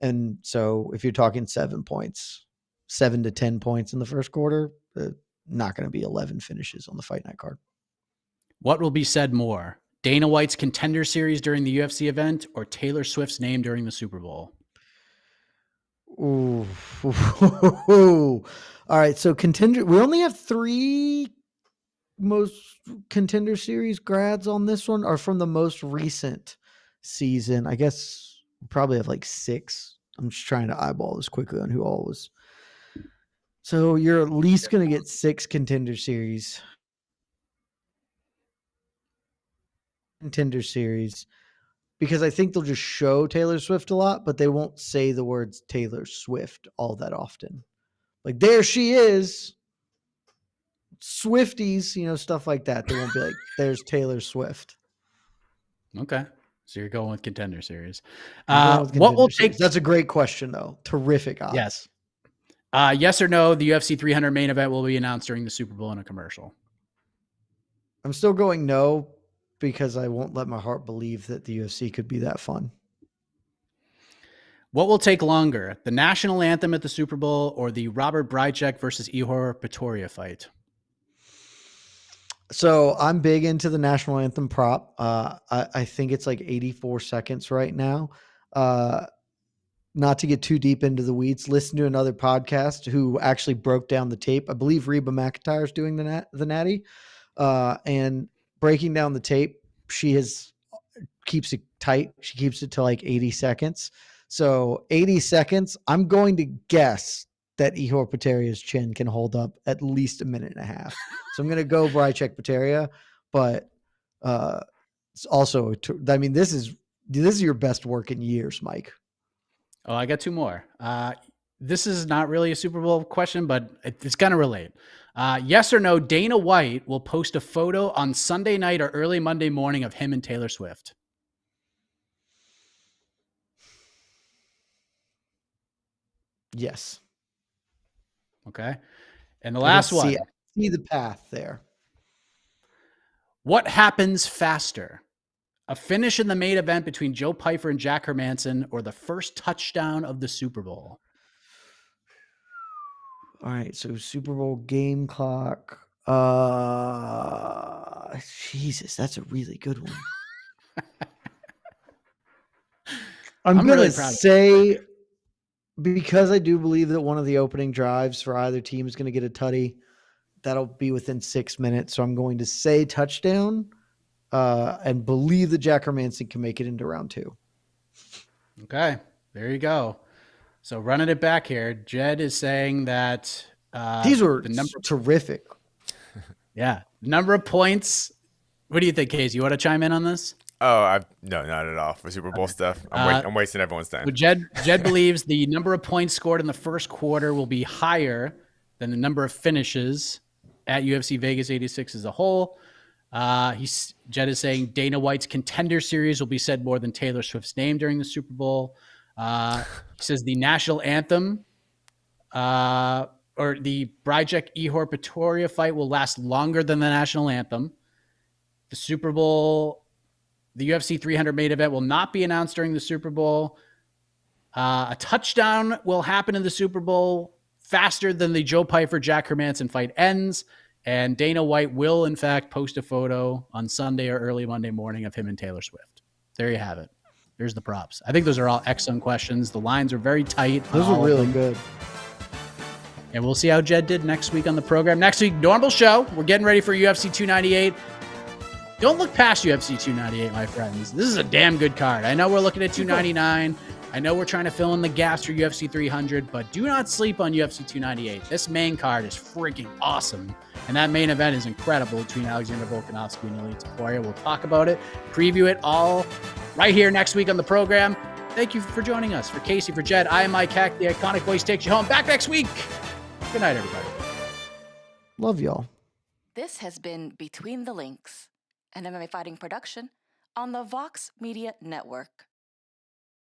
And so if you're talking 7 points, 7 to 10 points in the first quarter, not going to be 11 finishes on the Fight Night card. What will be said more? Dana White's Contender Series during the UFC event or Taylor Swift's name during the Super Bowl? Ooh. All right. So Contender, we only have 3 most Contender Series grads on this one, are from the most recent season. I guess we probably have 6. I'm just trying to eyeball this quickly on who all was. So you're at least going to get 6 Contender Series. Because I think they'll just show Taylor Swift a lot, but they won't say the words Taylor Swift all that often. There she is. Swifties, stuff like that. They won't be there's Taylor Swift. Okay. So you're going with Contender Series. What will take? That's a great question, though. Terrific odds. Yes. Yes or no, the UFC 300 main event will be announced during the Super Bowl in a commercial? I'm still going no, because I won't let my heart believe that the UFC could be that fun. What will take longer, the national anthem at the Super Bowl or the Robert Brycek versus Ihor Pretoria fight? So I'm big into the national anthem prop. I think it's like 84 seconds right now. Not to get too deep into the weeds, listen to another podcast who actually broke down the tape. I believe Reba McEntire is doing the Natty, and breaking down the tape. She keeps it tight. She keeps it to like 80 seconds. So 80 seconds. I'm going to guess that Ihor Potaria's chin can hold up at least a minute and a half. So I'm going to go Brycek Potaria, but it's also, I mean, this is your best work in years, Mike. Oh, I got two more. This is not really a Super Bowl question, but it's going to relate. Yes or no, Dana White will post a photo on Sunday night or early Monday morning of him and Taylor Swift. Yes. Okay. And the last one. See the path there. What happens faster? A finish in the main event between Joe Pyfer and Jack Hermansson or the first touchdown of the Super Bowl? All right. So Super Bowl game clock. Jesus, that's a really good one. I'm going really to say, because I do believe that one of the opening drives for either team is going to get a tutty, that'll be within 6 minutes. So I'm going to say touchdown and believe that Jack Hermansson can make it into round 2. Okay, there you go. So running it back here, Jed is saying that these were terrific. Yeah, number of points. What do you think, Casey? You want to chime in on this? Oh, no, not at all for Super Bowl stuff. I'm wasting everyone's time. So Jed believes the number of points scored in the first quarter will be higher than the number of finishes at UFC Vegas 86 as a whole. Jed is saying Dana White's Contender Series will be said more than Taylor Swift's name during the Super Bowl. He says the national anthem or the Brycek Ihor Pretoria fight will last longer than the national anthem. The Super Bowl, the UFC 300 main event will not be announced during the Super Bowl. A touchdown will happen in the Super Bowl faster than the Joe Pyfer Jack Hermansson fight ends. And Dana White will, in fact, post a photo on Sunday or early Monday morning of him and Taylor Swift. There you have it. There's the props. I think those are all excellent questions. The lines are very tight. Those are really good. And we'll see how Jed did next week on the program. Next week, normal show. We're getting ready for UFC 298. Don't look past UFC 298, my friends. This is a damn good card. I know we're looking at 299. I know we're trying to fill in the gaps for UFC 300, but do not sleep on UFC 298. This main card is freaking awesome. And that main event is incredible between Alexander Volkanovski and Ilia Topuria. We'll talk about it, preview it all right here next week on the program. Thank you for joining us. For Casey, for Jed, I am Mike Heck. The iconic voice takes you home. Back next week. Good night, everybody. Love y'all. This has been Between the Links, an MMA fighting production on the Vox Media Network.